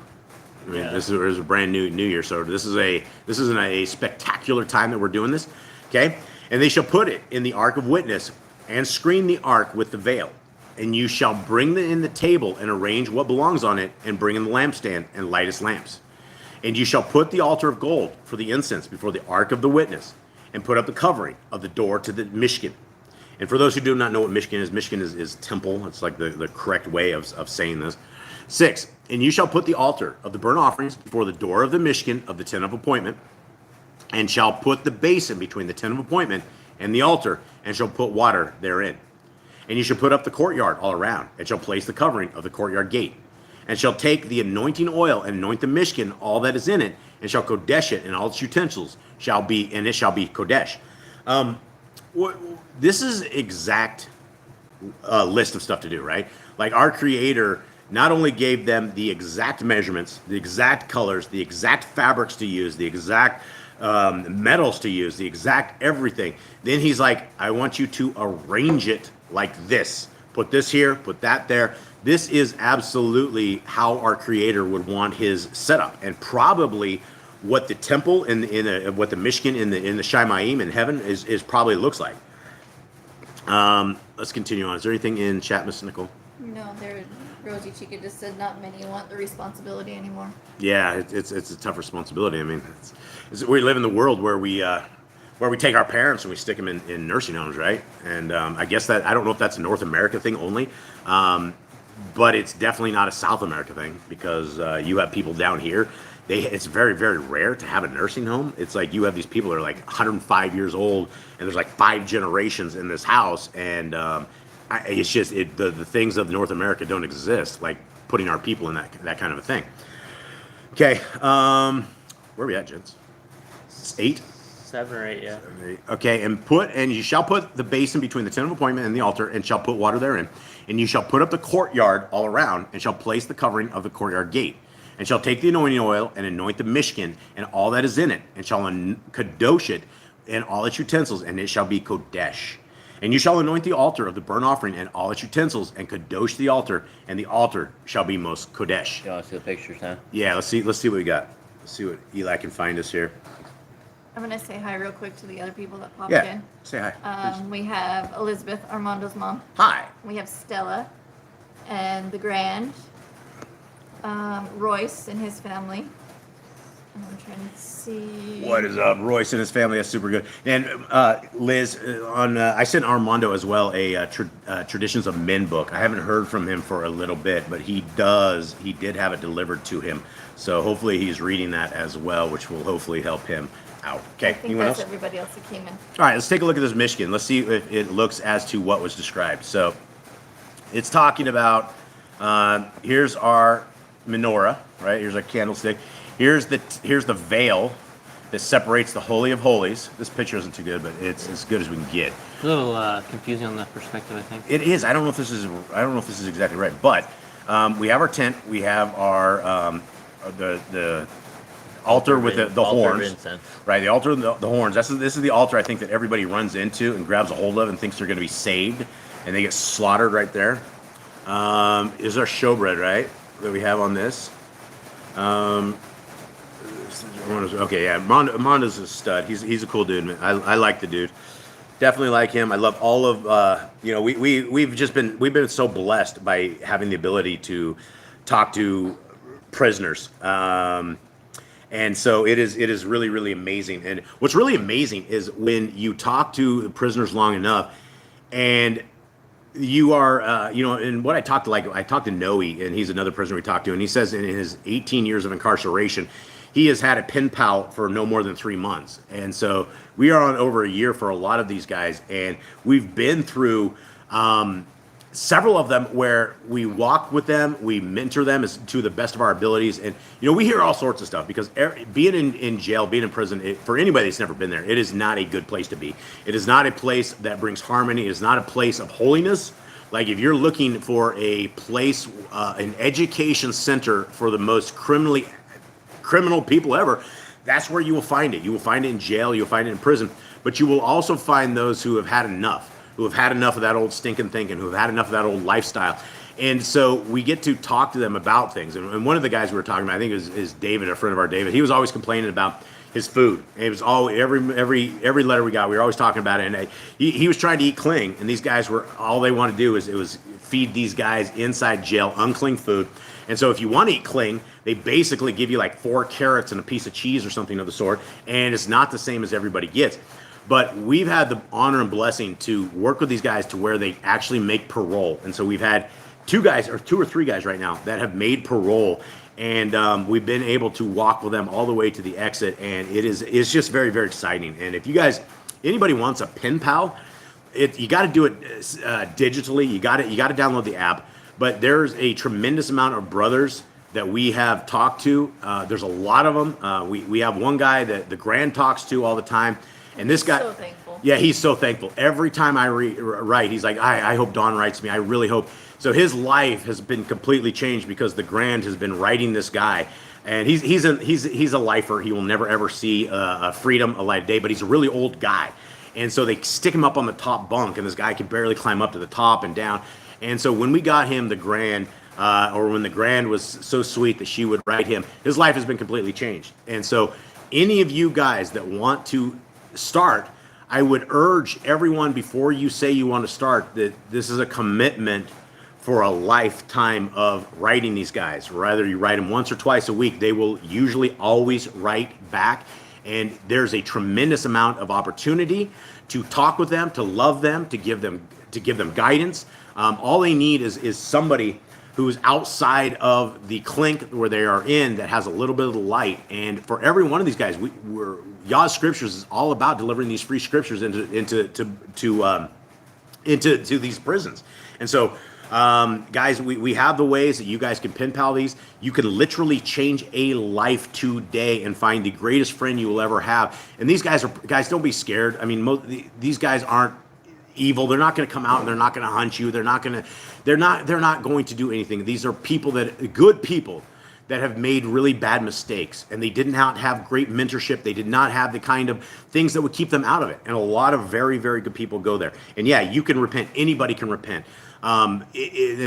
I mean, this is a brand new year, so this isn't a spectacular time that we're doing this. Okay, and they shall put it in the ark of witness and screen the ark with the veil. And you shall bring in the table and arrange what belongs on it, and bring in the lampstand and light its lamps. And you shall put the altar of gold for the incense before the ark of the witness, and put up the covering of the door to the Mishkan. And for those who do not know what Mishkan is temple. It's like the correct way of saying this. 6, and you shall put the altar of the burnt offerings before the door of the Mishkan of the tent of appointment, and shall put the basin between the tent of appointment and the altar, and shall put water therein. And you shall put up the courtyard all around, and shall place the covering of the courtyard gate, and shall take the anointing oil and anoint the Mishkan, all that is in it, and shall kodesh it, and all its utensils shall be, and it shall be kodesh. This is exact list of stuff to do, right? Like our Creator not only gave them the exact measurements, the exact colors, the exact fabrics to use, the exact metals to use, the exact everything. Then He's like, I want you to arrange it like this. Put this here, put that there. This is absolutely how our Creator would want His setup, and probably what the temple what the Mishkan in the Shamayim in heaven is probably looks like. Let's continue on. Is there anything in chat, Miss Nicole? No, Rosie Chica just said not many want the responsibility anymore. Yeah, it's a tough responsibility. I mean, we live in the world where we take our parents and we stick them in nursing homes, right? And I guess that I don't know if that's a North America thing only, but it's definitely not a South America thing, because you have people down here. It's very, very rare to have a nursing home. It's like you have these people that are like 105 years old, and there's like 5 generations in this house, and it's just the things of North America don't exist, like putting our people in that kind of a thing. Okay, where are we at, gents? 8? 7 or 8, yeah. 7, 8. Okay, and you shall put the basin between the tent of appointment and the altar, and shall put water therein. And you shall put up the courtyard all around, and shall place the covering of the courtyard gate. and shall take the anointing oil and anoint the Mishkan and all that is in it, and shall kadosh it and all its utensils, and it shall be kodesh. And you shall anoint the altar of the burnt offering and all its utensils, and kadosh the altar, and the altar shall be most kodesh. You want to see the pictures, huh? Yeah, let's see what we got. Let's see what Eli can find us here. I'm gonna say hi real quick to the other people that popped Yeah, in. say hi. Please. We have Elizabeth, Armando's mom. Hi. We have Stella, and the Grand, Royce and his family. I'm trying to see. What is up, Royce and his family? That's super good. And Liz, I sent Armando as well a Traditions of Men book. I haven't heard from him for a little bit, but he did have it delivered to him. So hopefully he's reading that as well, which will hopefully help him out. Okay, I think anyone that's else? everybody else that came in. All right, let's take a look at this Michigan. Let's see if it looks as to what was described. So it's talking about, here's our menorah, right? Here's our candlestick. Here's the veil that separates the Holy of Holies. This picture isn't too good, but it's as good as we can get. A little confusing on that perspective, I think. It is. I don't know if this is exactly right, but we have our tent. We have our the altar with the Altar of horns, incense. right? The altar of the horns. This is the altar I think that everybody runs into and grabs a hold of and thinks they're going to be saved, and they get slaughtered right there. Is our showbread, right, that we have on this? Okay, yeah, Mondo's a stud. He's a cool dude, man. I like the dude. Definitely like him. I love all of we've been so blessed by having the ability to talk to prisoners. And so it is really, really amazing. And what's really amazing is when you talk to the prisoners long enough, and you are, and what I talked to Noe, and he's another prisoner we talked to, and he says in his 18 years of incarceration, he has had a pen pal for no more than 3 months. And so we are on over a year for a lot of these guys, and we've been through several of them where we walk with them, we mentor them as to the best of our abilities, and we hear all sorts of stuff because being in jail, being in prison, for anybody that's never been there, it is not a good place to be. It is not a place that brings harmony. It is not a place of holiness. Like if you're looking for a place, an education center for the most criminal people ever, that's where you will find it. You will find it in jail. You'll find it in prison, but you will also find those who have had enough. Who have had enough of that old stinking thinking, who have had enough of that old lifestyle. And so we get to talk to them about things. And one of the guys we were talking about, I think is David, a friend of our David, he was always complaining about his food. It was all every letter we got, we were always talking about it. And he was trying to eat clean, and these guys were, all they want to do is feed these guys inside jail unclean food. And so if you want to eat clean, they basically give you like 4 carrots and a piece of cheese or something of the sort, and it's not the same as everybody gets. But we've had the honor and blessing to work with these guys to where they actually make parole. And so we've had 2 or 3 guys right now that have made parole. And we've been able to walk with them all the way to the exit. And it's just very, very exciting. And if anybody wants a pen pal, you got to do it digitally. You got to download the app. But there's a tremendous amount of brothers that we have talked to. There's a lot of them. We have one guy that the Grand talks to all the time. And this guy, so thankful. Yeah, he's so thankful. Every time I write, he's like, I hope Don writes me. I really hope. So his life has been completely changed because the Grand has been writing this guy, and he's a lifer. He will never ever see freedom, a light of day. But he's a really old guy, and so they stick him up on the top bunk, and this guy can barely climb up to the top and down. And so when we got him the Grand, or when the Grand was so sweet that she would write him, his life has been completely changed. And so any of you guys that want to start, I would urge everyone before you say you want to start that this is a commitment for a lifetime of writing these guys. Whether you write them once or twice a week, they will usually always write back, and there's a tremendous amount of opportunity to talk with them, to love them, to give them guidance. All they need is somebody who's outside of the clink where they are in that has a little bit of the light. And for every one of these guys, Yah Scriptures is all about delivering these free scriptures into these prisons. And so, guys, we have the ways that you guys can pen pal these. You can literally change a life today and find the greatest friend you will ever have. And these guys don't be scared. I mean, these guys aren't evil. They're not going to come out and they're not going to hunt you. They're not going to do anything. These are good people that have made really bad mistakes, and they did not have great mentorship. They did not have the kind of things that would keep them out of it. And a lot of very, very good people go there. And yeah, you can repent. Anybody can repent. And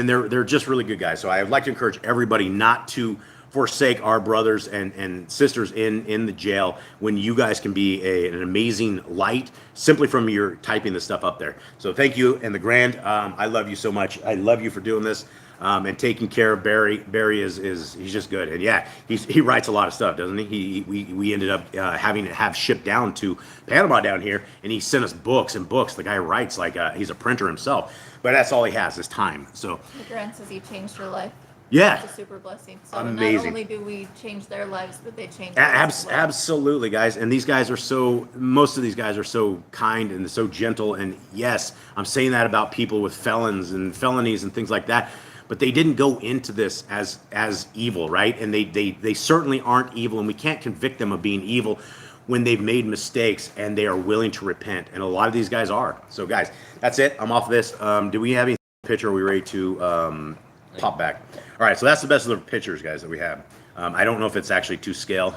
they're just really good guys. So I'd like to encourage everybody not to forsake our brothers and sisters in the jail when you guys can be an amazing light simply from your typing this stuff up there. So thank you. And the Grand, I love you so much. I love you for doing this. And taking care of Barry. Barry is he's just good, and yeah, he writes a lot of stuff, doesn't he? We ended up having to have shipped down to Panama down here, and he sent us books and books. The guy writes like he's a printer himself, but that's all he has is time. So The Grant says he changed your life. yeah, It's a super blessing. So Amazing. not only do we change their lives, but they change ours as well. Absolutely, guys. And these guys are most of these guys are so kind and so gentle. And yes, I'm saying that about people with felons and felonies and things like that. But they didn't go into this as evil, right? And they certainly aren't evil, and we can't convict them of being evil when they've made mistakes and they are willing to repent. And a lot of these guys are. So, guys, that's it. I'm off this. Do we have any picture? Are we ready to pop back? All right, so that's the best of the pictures, guys, that we have. I don't know if it's actually to scale.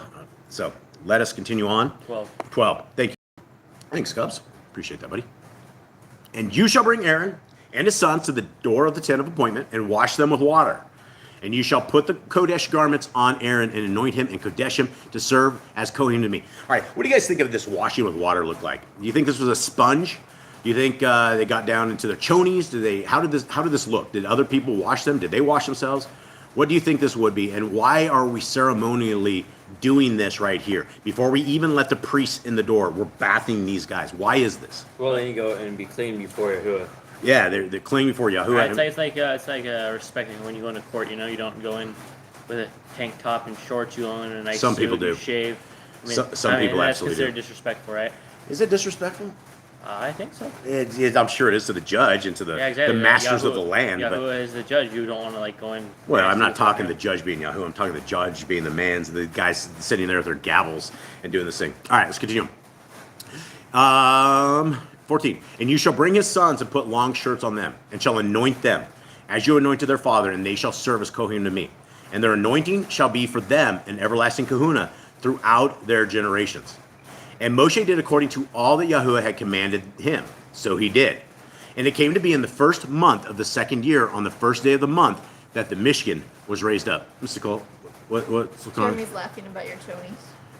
So let us continue on. 12. Thank you. Thanks, Cubs. Appreciate that, buddy. And you shall bring Aaron and his sons to the door of the tent of appointment and wash them with water. And you shall put the Kodesh garments on Aaron and anoint him and Kodesh him to serve as Kohen to me. All right, what do you guys think of this washing with water look like? Do you think this was a sponge? Do you think they got down into their chonies? How did this look? Did other people wash them? Did they wash themselves? What do you think this would be? And why are we ceremonially doing this right here? Before we even let the priests in the door, we're bathing these guys. Why is this? Well, then you go and be clean before Yahuwah. Yeah, they're clean before Yahuwah. It's like respecting when you go into court. You know, you don't go in with a tank top and shorts. You go in a nice Some suit, people do. You shave. Some people that's absolutely considered do. disrespectful, right? Is it disrespectful? I think so. I'm sure it is to the judge and to the, Yeah, exactly. the masters of Yahuwah- the land. But, Yahuwah is the judge. You don't want to go in. well, I'm not talking the judge being Yahuwah. I'm talking the judge being the man's, the guys sitting there with their gavels and doing this thing. All right, let's continue. 14. And you shall bring his sons and put long shirts on them, and shall anoint them, as you anointed their father, and they shall serve as Kohen to me. And their anointing shall be for them an everlasting kahuna throughout their generations. And Moshe did according to all that Yahuwah had commanded him. So he did. And it came to be in the first month of the second year, on the first day of the month, that the Mishkan was raised up. Mr. Cole, what's going on? Jeremy's laughing about your chonies.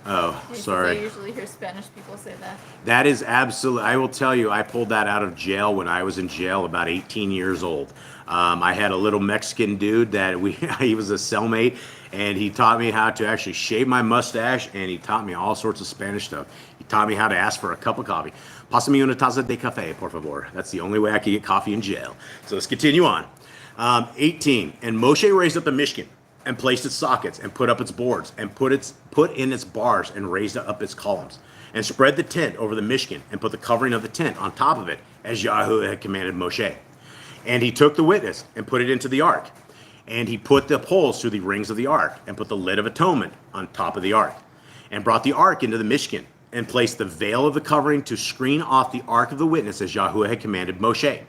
Oh, I sorry. usually hear Spanish people say that. That is absolutely, I will tell you, I pulled that out of jail when I was in jail about 18 years old. I had a little Mexican dude that he was a cellmate, and he taught me how to actually shave my mustache, and he taught me all sorts of Spanish stuff. He taught me how to ask for a cup of coffee. Pásame una taza de café, por favor. That's the only way I could get coffee in jail. So let's continue on. 18, and Moshe raised up the Mishkan, and placed its sockets, and put up its boards, and put in its bars, and raised up its columns, and spread the tent over the Mishkan, and put the covering of the tent on top of it, as Yahuwah had commanded Moshe. And he took the witness, and put it into the ark. And he put the poles through the rings of the ark, and put the lid of atonement on top of the ark, and brought the ark into the Mishkan, and placed the veil of the covering to screen off the ark of the witness, as Yahuwah had commanded Moshe.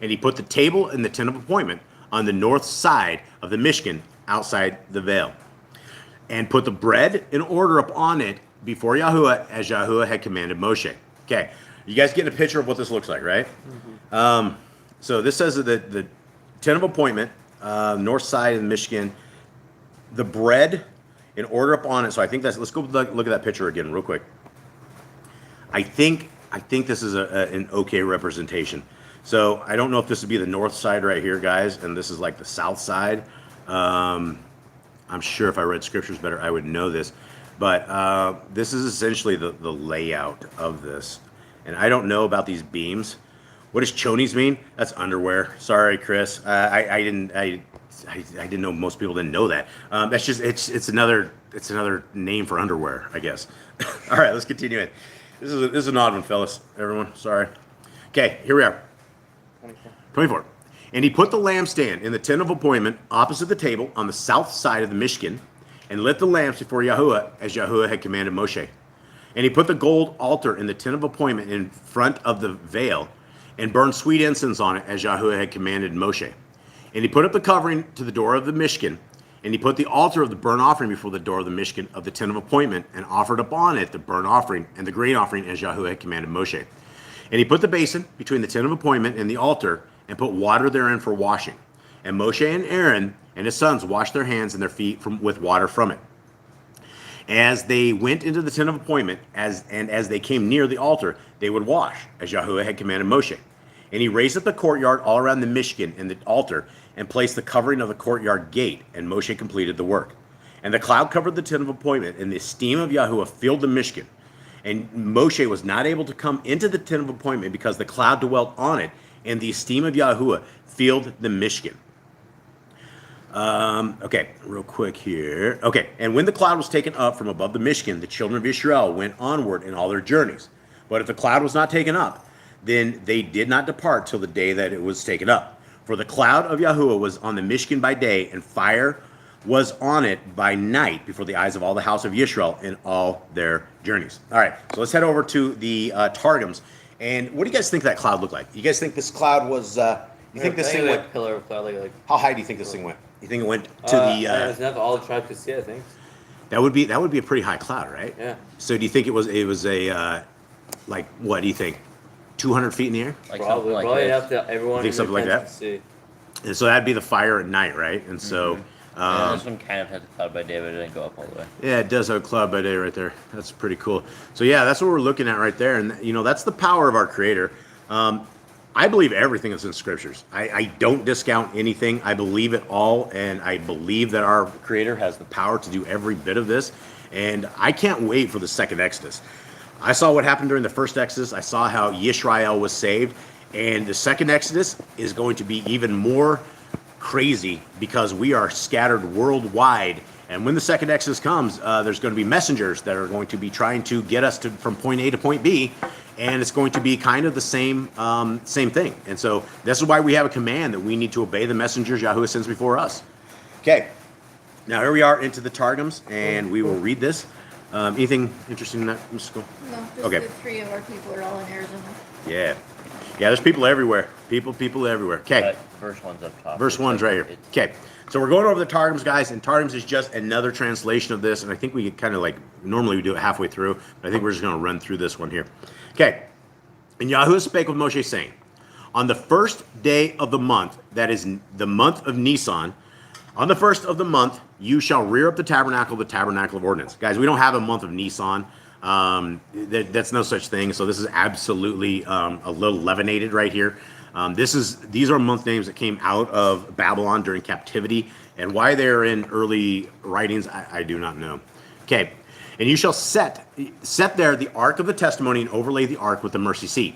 And he put the table in the tent of appointment on the north side of the Mishkan, outside the veil, and put the bread in order upon it before Yahuwah, as Yahuwah had commanded Moshe. Okay, you guys getting a picture of what this looks like, right? Mm-hmm. So this says that the tent of appointment, north side of the Mishkan, the bread in order upon it. So I think let's go look at that picture again real quick. I think this is an okay representation. So I don't know if this would be the north side right here, guys, and this is like the south side. I'm sure if I read scriptures better, I would know this. But this is essentially the layout of this. And I don't know about these beams. What does chonies mean? That's underwear. Sorry, Chris. I didn't know most people didn't know that. That's just it's another name for underwear, I guess. All right, let's continue it. This is an odd one, fellas. Everyone, sorry. Okay, here we are. 24. And he put the lampstand in the tent of appointment opposite the table on the south side of the Mishkan, and lit the lamps before Yahuwah, as Yahuwah had commanded Moshe. And he put the gold altar in the tent of appointment in front of the veil, and burned sweet incense on it, as Yahuwah had commanded Moshe. And he put up the covering to the door of the Mishkan, And he put the altar of the burnt offering before the door of the Mishkan of the tent of appointment, and offered upon it the burnt offering and the grain offering, as Yahuwah had commanded Moshe. And he put the basin between the tent of appointment and the altar, and put water therein for washing. And Moshe and Aaron and his sons washed their hands and their feet with water from it. As they went into the tent of appointment, as they came near the altar, they would wash, as Yahuwah had commanded Moshe. And he raised up the courtyard all around the Mishkan and the altar, and placed the covering of the courtyard gate, and Moshe completed the work. And the cloud covered the tent of appointment, and the steam of Yahuwah filled the Mishkan. And Moshe was not able to come into the tent of appointment because the cloud dwelt on it, and the steam of Yahuwah filled the Mishkan. Okay, real quick here. Okay, and when the cloud was taken up from above the Mishkan, the children of Israel went onward in all their journeys. But if the cloud was not taken up, then they did not depart till the day that it was taken up. For the cloud of Yahuwah was on the Mishkan by day, and fire was on it by night before the eyes of all the house of Israel in all their journeys. All right, so let's head over to the Targums. And what do you guys think that cloud looked like? You guys think this cloud was, you think this thing went, pillar of cloud, like how high do you think this thing went? You think it went to it's enough all the tribes could see, I think. that would be a pretty high cloud, right? Yeah. So do you think it was a, like, what do you think? 200 feet in the air? Like Probably, something like probably this. have to everyone. You think in something like their that? tents to see. And so that'd be the fire at night, right? And so, Yeah, this one kind of has a cloud by day, but it didn't go up all the way. yeah, it does have a cloud by day right there. That's pretty cool. So yeah, that's what we're looking at right there. And you know, that's the power of our Creator. I believe everything that's in Scriptures. I don't discount anything. I believe it all, and I believe that our Creator has the power to do every bit of this. And I can't wait for the second Exodus. I saw what happened during the first Exodus. I saw how Yisrael was saved. And the second Exodus is going to be even more crazy because we are scattered worldwide. And when the second Exodus comes, there's going to be messengers that are going to be trying to get us from point A to point B. And it's going to be kind of the same thing. And so this is why we have a command that we need to obey the messengers Yahuwah sends before us. Okay. Now here we are into the Targums, and we will read this. Anything interesting in that, Mrs. Cole? No, just Okay. the 3 of our people are all in Arizona. Yeah. Yeah, there's people everywhere. People everywhere. Okay. But first one's up top. Verse 1's right here. Okay. So we're going over the Targums, guys, and Targums is just another translation of this, and I think we kind of like, normally we do it halfway through, but I think we're just going to run through this one here. Okay. And Yahuwah spake with Moshe, saying, on the first day of the month, that is the month of Nisan, on the first of the month, you shall rear up the tabernacle of ordinance. Guys, we don't have a month of Nisan. That's no such thing. So this is absolutely a little leavenated right here. These are month names that came out of Babylon during captivity, and why they're in early writings, I do not know. Okay, and you shall set there the ark of the testimony and overlay the ark with the mercy seat.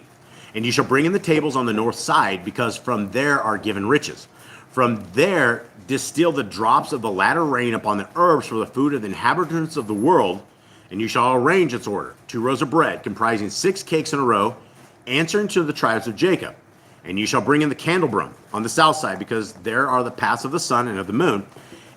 And you shall bring in the tables on the north side, because from there are given riches. From there distill the drops of the latter rain upon the herbs for the food of the inhabitants of the world. And you shall arrange its order: 2 rows of bread, comprising 6 cakes in a row, answering to the tribes of Jacob. And you shall bring in the candelabrum on the south side, because there are the paths of the sun and of the moon,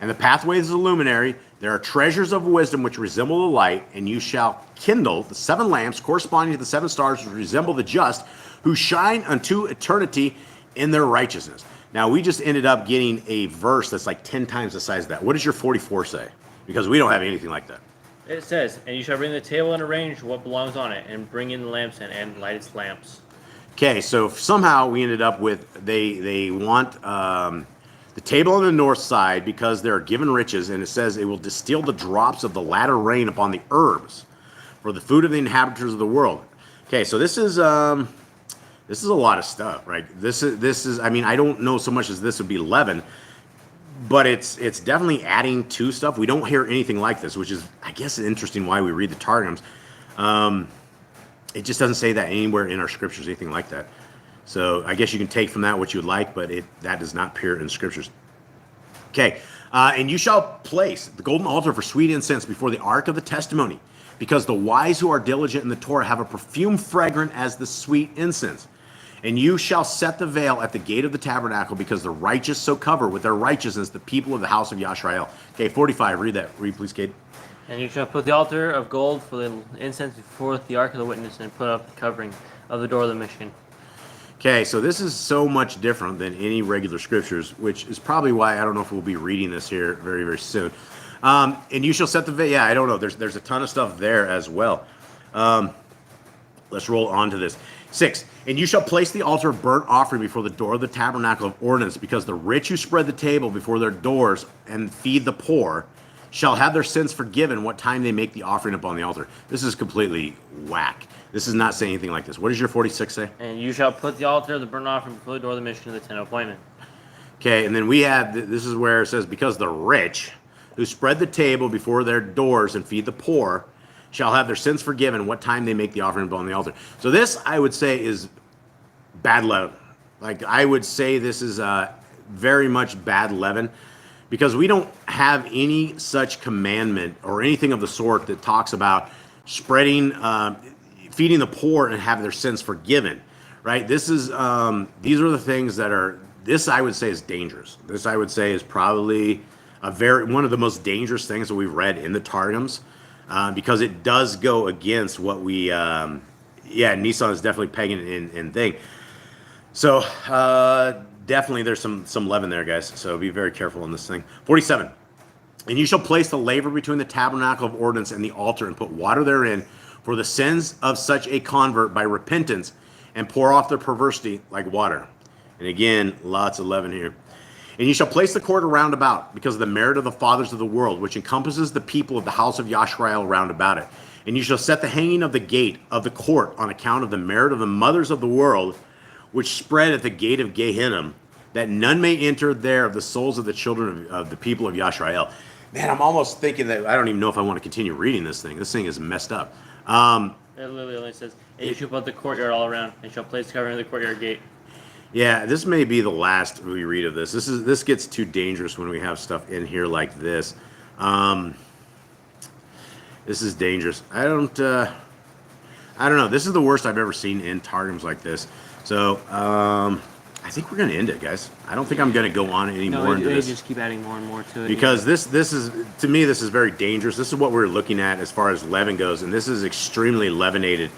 and the pathways of the luminary. There are treasures of wisdom which resemble the light, and you shall kindle the 7 lamps corresponding to the 7 stars which resemble the just, who shine unto eternity in their righteousness. Now, we just ended up getting a verse that's like 10 times the size of that. What does your 44 say? Because we don't have anything like that. It says, and you shall bring the table and arrange what belongs on it, and bring in the lampstand and light its lamps. Okay, so somehow we ended up with, they want the table on the north side because they're given riches, and it says it will distill the drops of the latter rain upon the herbs for the food of the inhabitants of the world. Okay, so this is a lot of stuff, right? This is I mean, I don't know so much as this would be leaven, but it's definitely adding to stuff. We don't hear anything like this, which is, I guess, interesting why we read the Targums. It just doesn't say that anywhere in our Scriptures, anything like that. So I guess you can take from that what you would like, but that does not appear in Scriptures. Okay, and you shall place the golden altar for sweet incense before the ark of the testimony, because the wise who are diligent in the Torah have a perfume fragrant as the sweet incense. And you shall set the veil at the gate of the tabernacle, because the righteous so cover with their righteousness the people of the house of Yashael. Okay, 45, read that. Read, please, Kate. And you shall put the altar of gold for the incense before the ark of the witness, and put up the covering of the door of the mission. Okay, so this is so much different than any regular scriptures, which is probably why I don't know if we'll be reading this here very, very soon. And you shall set the, yeah, I don't know. There's a ton of stuff there as well. Let's roll on to this. 6, and you shall place the altar of burnt offering before the door of the tabernacle of ordinance, because the rich who spread the table before their doors and feed the poor shall have their sins forgiven what time they make the offering upon the altar. This is completely whack. This is not saying anything like this. What does your 46 say? And you shall put the altar of the burnt offering before the door of the mission of the tent of appointment. Okay, and then we have, this is where it says, because the rich who spread the table before their doors and feed the poor shall have their sins forgiven what time they make the offering upon the altar. So this, I would say, is bad leaven. Like, I would say this is very much bad leaven, because we don't have any such commandment or anything of the sort that talks about spreading, feeding the poor and having their sins forgiven, right? This is, these are the things that are, this I would say is dangerous. This I would say is probably one of the most dangerous things that we've read in the Targums, because it does go against what we, Nissan is definitely pegging in thing. So definitely there's some leaven there, guys. So be very careful on this thing. 47. And you shall place the laver between the tabernacle of ordinance and the altar, and put water therein for the sins of such a convert by repentance, and pour off their perversity like water. And again, lots of leaven here. And you shall place the court around about, because of the merit of the fathers of the world, which encompasses the people of the house of Yashrael round about it. And you shall set the hanging of the gate of the court on account of the merit of the mothers of the world, which spread at the gate of Gehinnom, that none may enter there of the souls of the children of the people of Yashrael. Man, I'm almost thinking that I don't even know if I want to continue reading this thing. This thing is messed up. It literally only says, and you shall put the courtyard all around, and shall place covering the courtyard gate. Yeah, this may be the last we read of this. This gets too dangerous when we have stuff in here like this. This is dangerous. I don't know. This is the worst I've ever seen in Targums like this. So I think we're gonna end it, guys. I don't think I'm gonna go on anymore into this. They just keep adding more and more to it. Because this is, to me, this is very dangerous. This is what we're looking at as far as leaven goes, and this is extremely leavenated.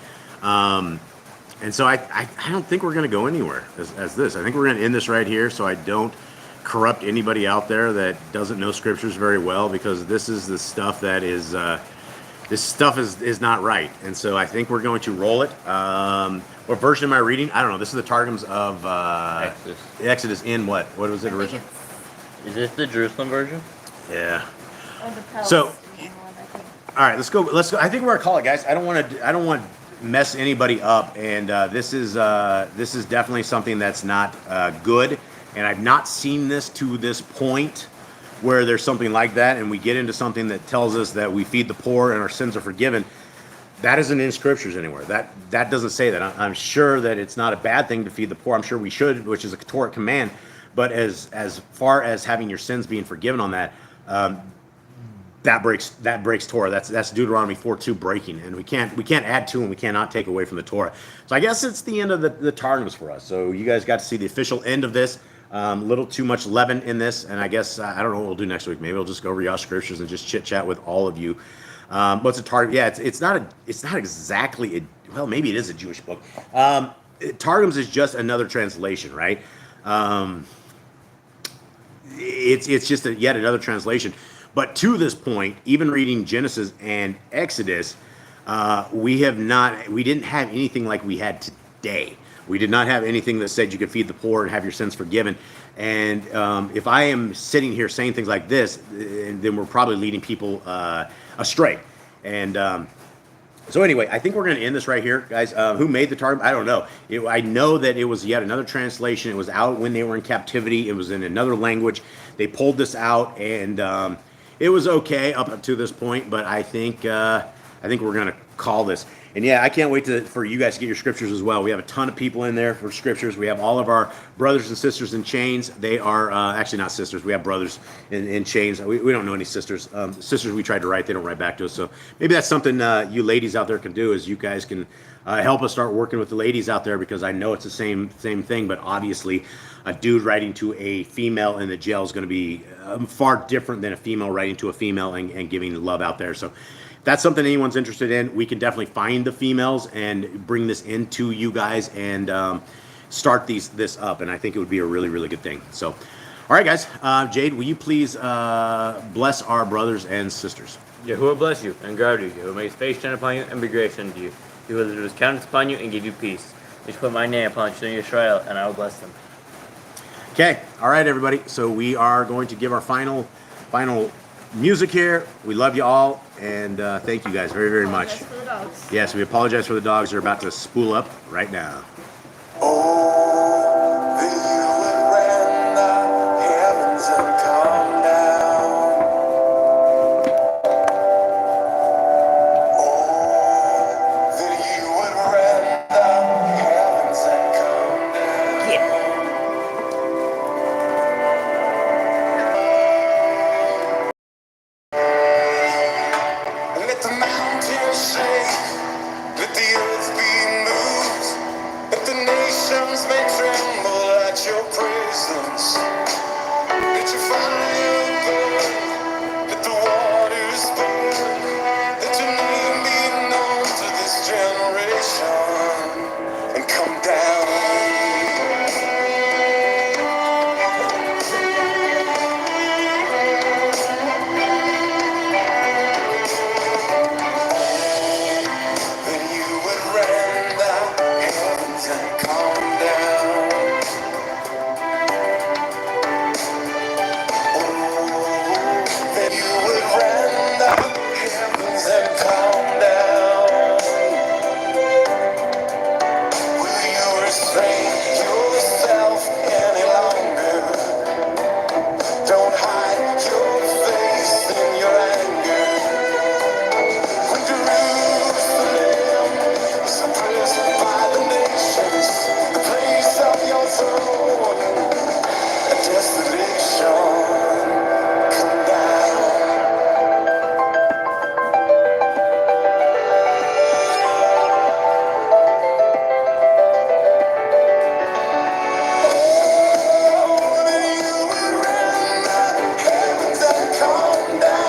And so I don't think we're going to go anywhere as this. I think we're going to end this right here, so I don't corrupt anybody out there that doesn't know scriptures very well, because this is the stuff that is is not right. And so I think we're going to roll it. What version am I reading? I don't know. This is the Targums of Exodus in what? What was it originally? Is this the Jerusalem version? Yeah. Or the Pels. So, all right, let's go. I think we're gonna call it, guys. I don't want to mess anybody up, and this is definitely something that's not good, and I've not seen this to this point where there's something like that, and we get into something that tells us that we feed the poor and our sins are forgiven. That isn't in scriptures anywhere. That doesn't say that. I'm sure that it's not a bad thing to feed the poor. I'm sure we should, which is a Torah command. But as far as having your sins being forgiven on that, that breaks Torah. That's Deuteronomy 4:2 breaking, and we can't add to and we cannot take away from the Torah. So I guess it's the end of the Targums for us. So you guys got to see the official end of this. Little too much leaven in this, and I guess I don't know what we'll do next week. Maybe we'll just go over Yah Scriptures and just chit chat with all of you. What's a Targum? Yeah, it's not exactly well, maybe it is a Jewish book. Targums is just another translation, right? It's just yet another translation. But to this point, even reading Genesis and Exodus, we didn't have anything like we had today. We did not have anything that said you could feed the poor and have your sins forgiven. And if I am sitting here saying things like this, then we're probably leading people astray. And so anyway, I think we're going to end this right here, guys. Who made the Targum? I don't know. I know that it was yet another translation. It was out when they were in captivity. It was in another language. They pulled this out, and it was okay up to this point. But I think we're going to call this. And yeah, I can't wait for you guys to get your scriptures as well. We have a ton of people in there for scriptures. We have all of our brothers and sisters in chains. They are actually not sisters. We have brothers in chains. We don't know any sisters. Sisters we tried to write, they don't write back to us. So maybe that's something you ladies out there can do, is you guys can help us start working with the ladies out there, because I know it's the same thing, but obviously a dude writing to a female in the jail is going to be far different than a female writing to a female and giving love out there. So if that's something anyone's interested in, we can definitely find the females and bring this into you guys and start this up, and I think it would be a really, really good thing. So, all right, guys. Jade, will you please bless our brothers and sisters? Yahuwah bless you and guard you. Yahuwah may his face shine upon you and be gracious unto you. He will lift his countenance upon you and give you peace. He shall put my name upon children of Israel, and I will bless them. Okay. All right, everybody. So we are going to give our final music here. We love you all, and thank you guys very, very much. Apologize for the dogs. Yes, we apologize for the dogs. They're about to spool up right now. Oh, that you would rend the heavens and come down. Oh, that you would rend the heavens and come down. Let the mountains shake, let the earth be moved, let the nations may tremble at your presence. Let your fire burn, let the waters burn, let your name be known to this generation, and come down. Then you would rend the heavens and come down. Then you would rend the heavens and come down. Will you restrain yourself any longer? Don't hide your face in your anger. When Jerusalem is imprisoned by the nations, the place of your throne, a desolation, come down. Heavens and come down.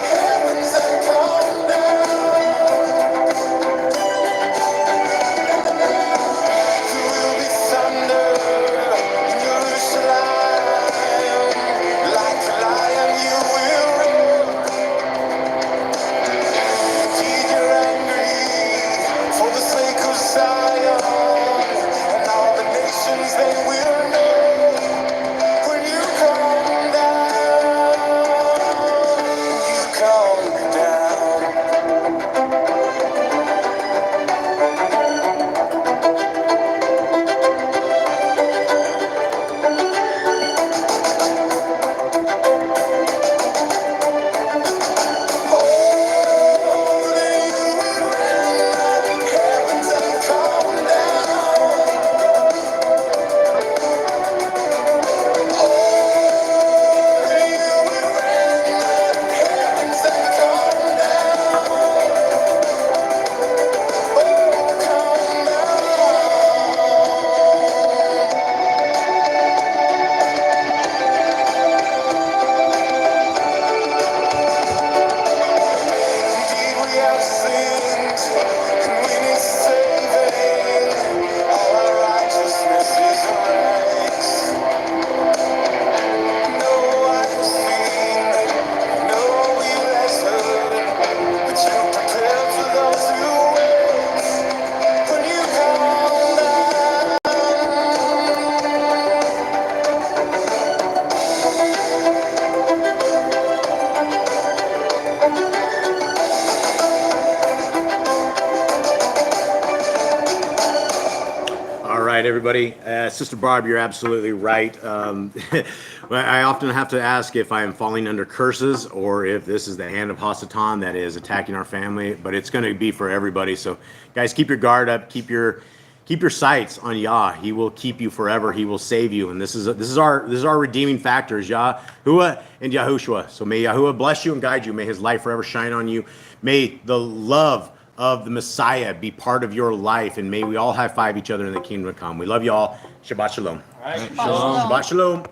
Heavens and come down. There will be thunder in Jerusalem. Like a lion you will roar. Indeed you're angry for the sake of Zion. And all the nations they will know when you come down. You come down. Heavens and come down. Heavens and come down. Oh, come Indeed we have sinned, and we need saving. All our righteousness is rags. No eye has seen, no ear has heard, but you prepare for those who wait. When you come All right, everybody. Sister Barb, you're absolutely right. I often have to ask if I am falling under curses or if this is the hand of Hasatan that is attacking our family, but it's going to be for everybody. So, guys, keep your guard up. Keep your sights on Yah. He will keep you forever. He will save you. And this is our redeeming factors, Yahuwah and Yahushua. So may Yahuwah bless you and guide you. May his light forever shine on you. May the love of the Messiah be part of your life, and may we all high five each other in the kingdom to come. We love you all. Shabbat shalom. All right. Shalom. Shabbat shalom.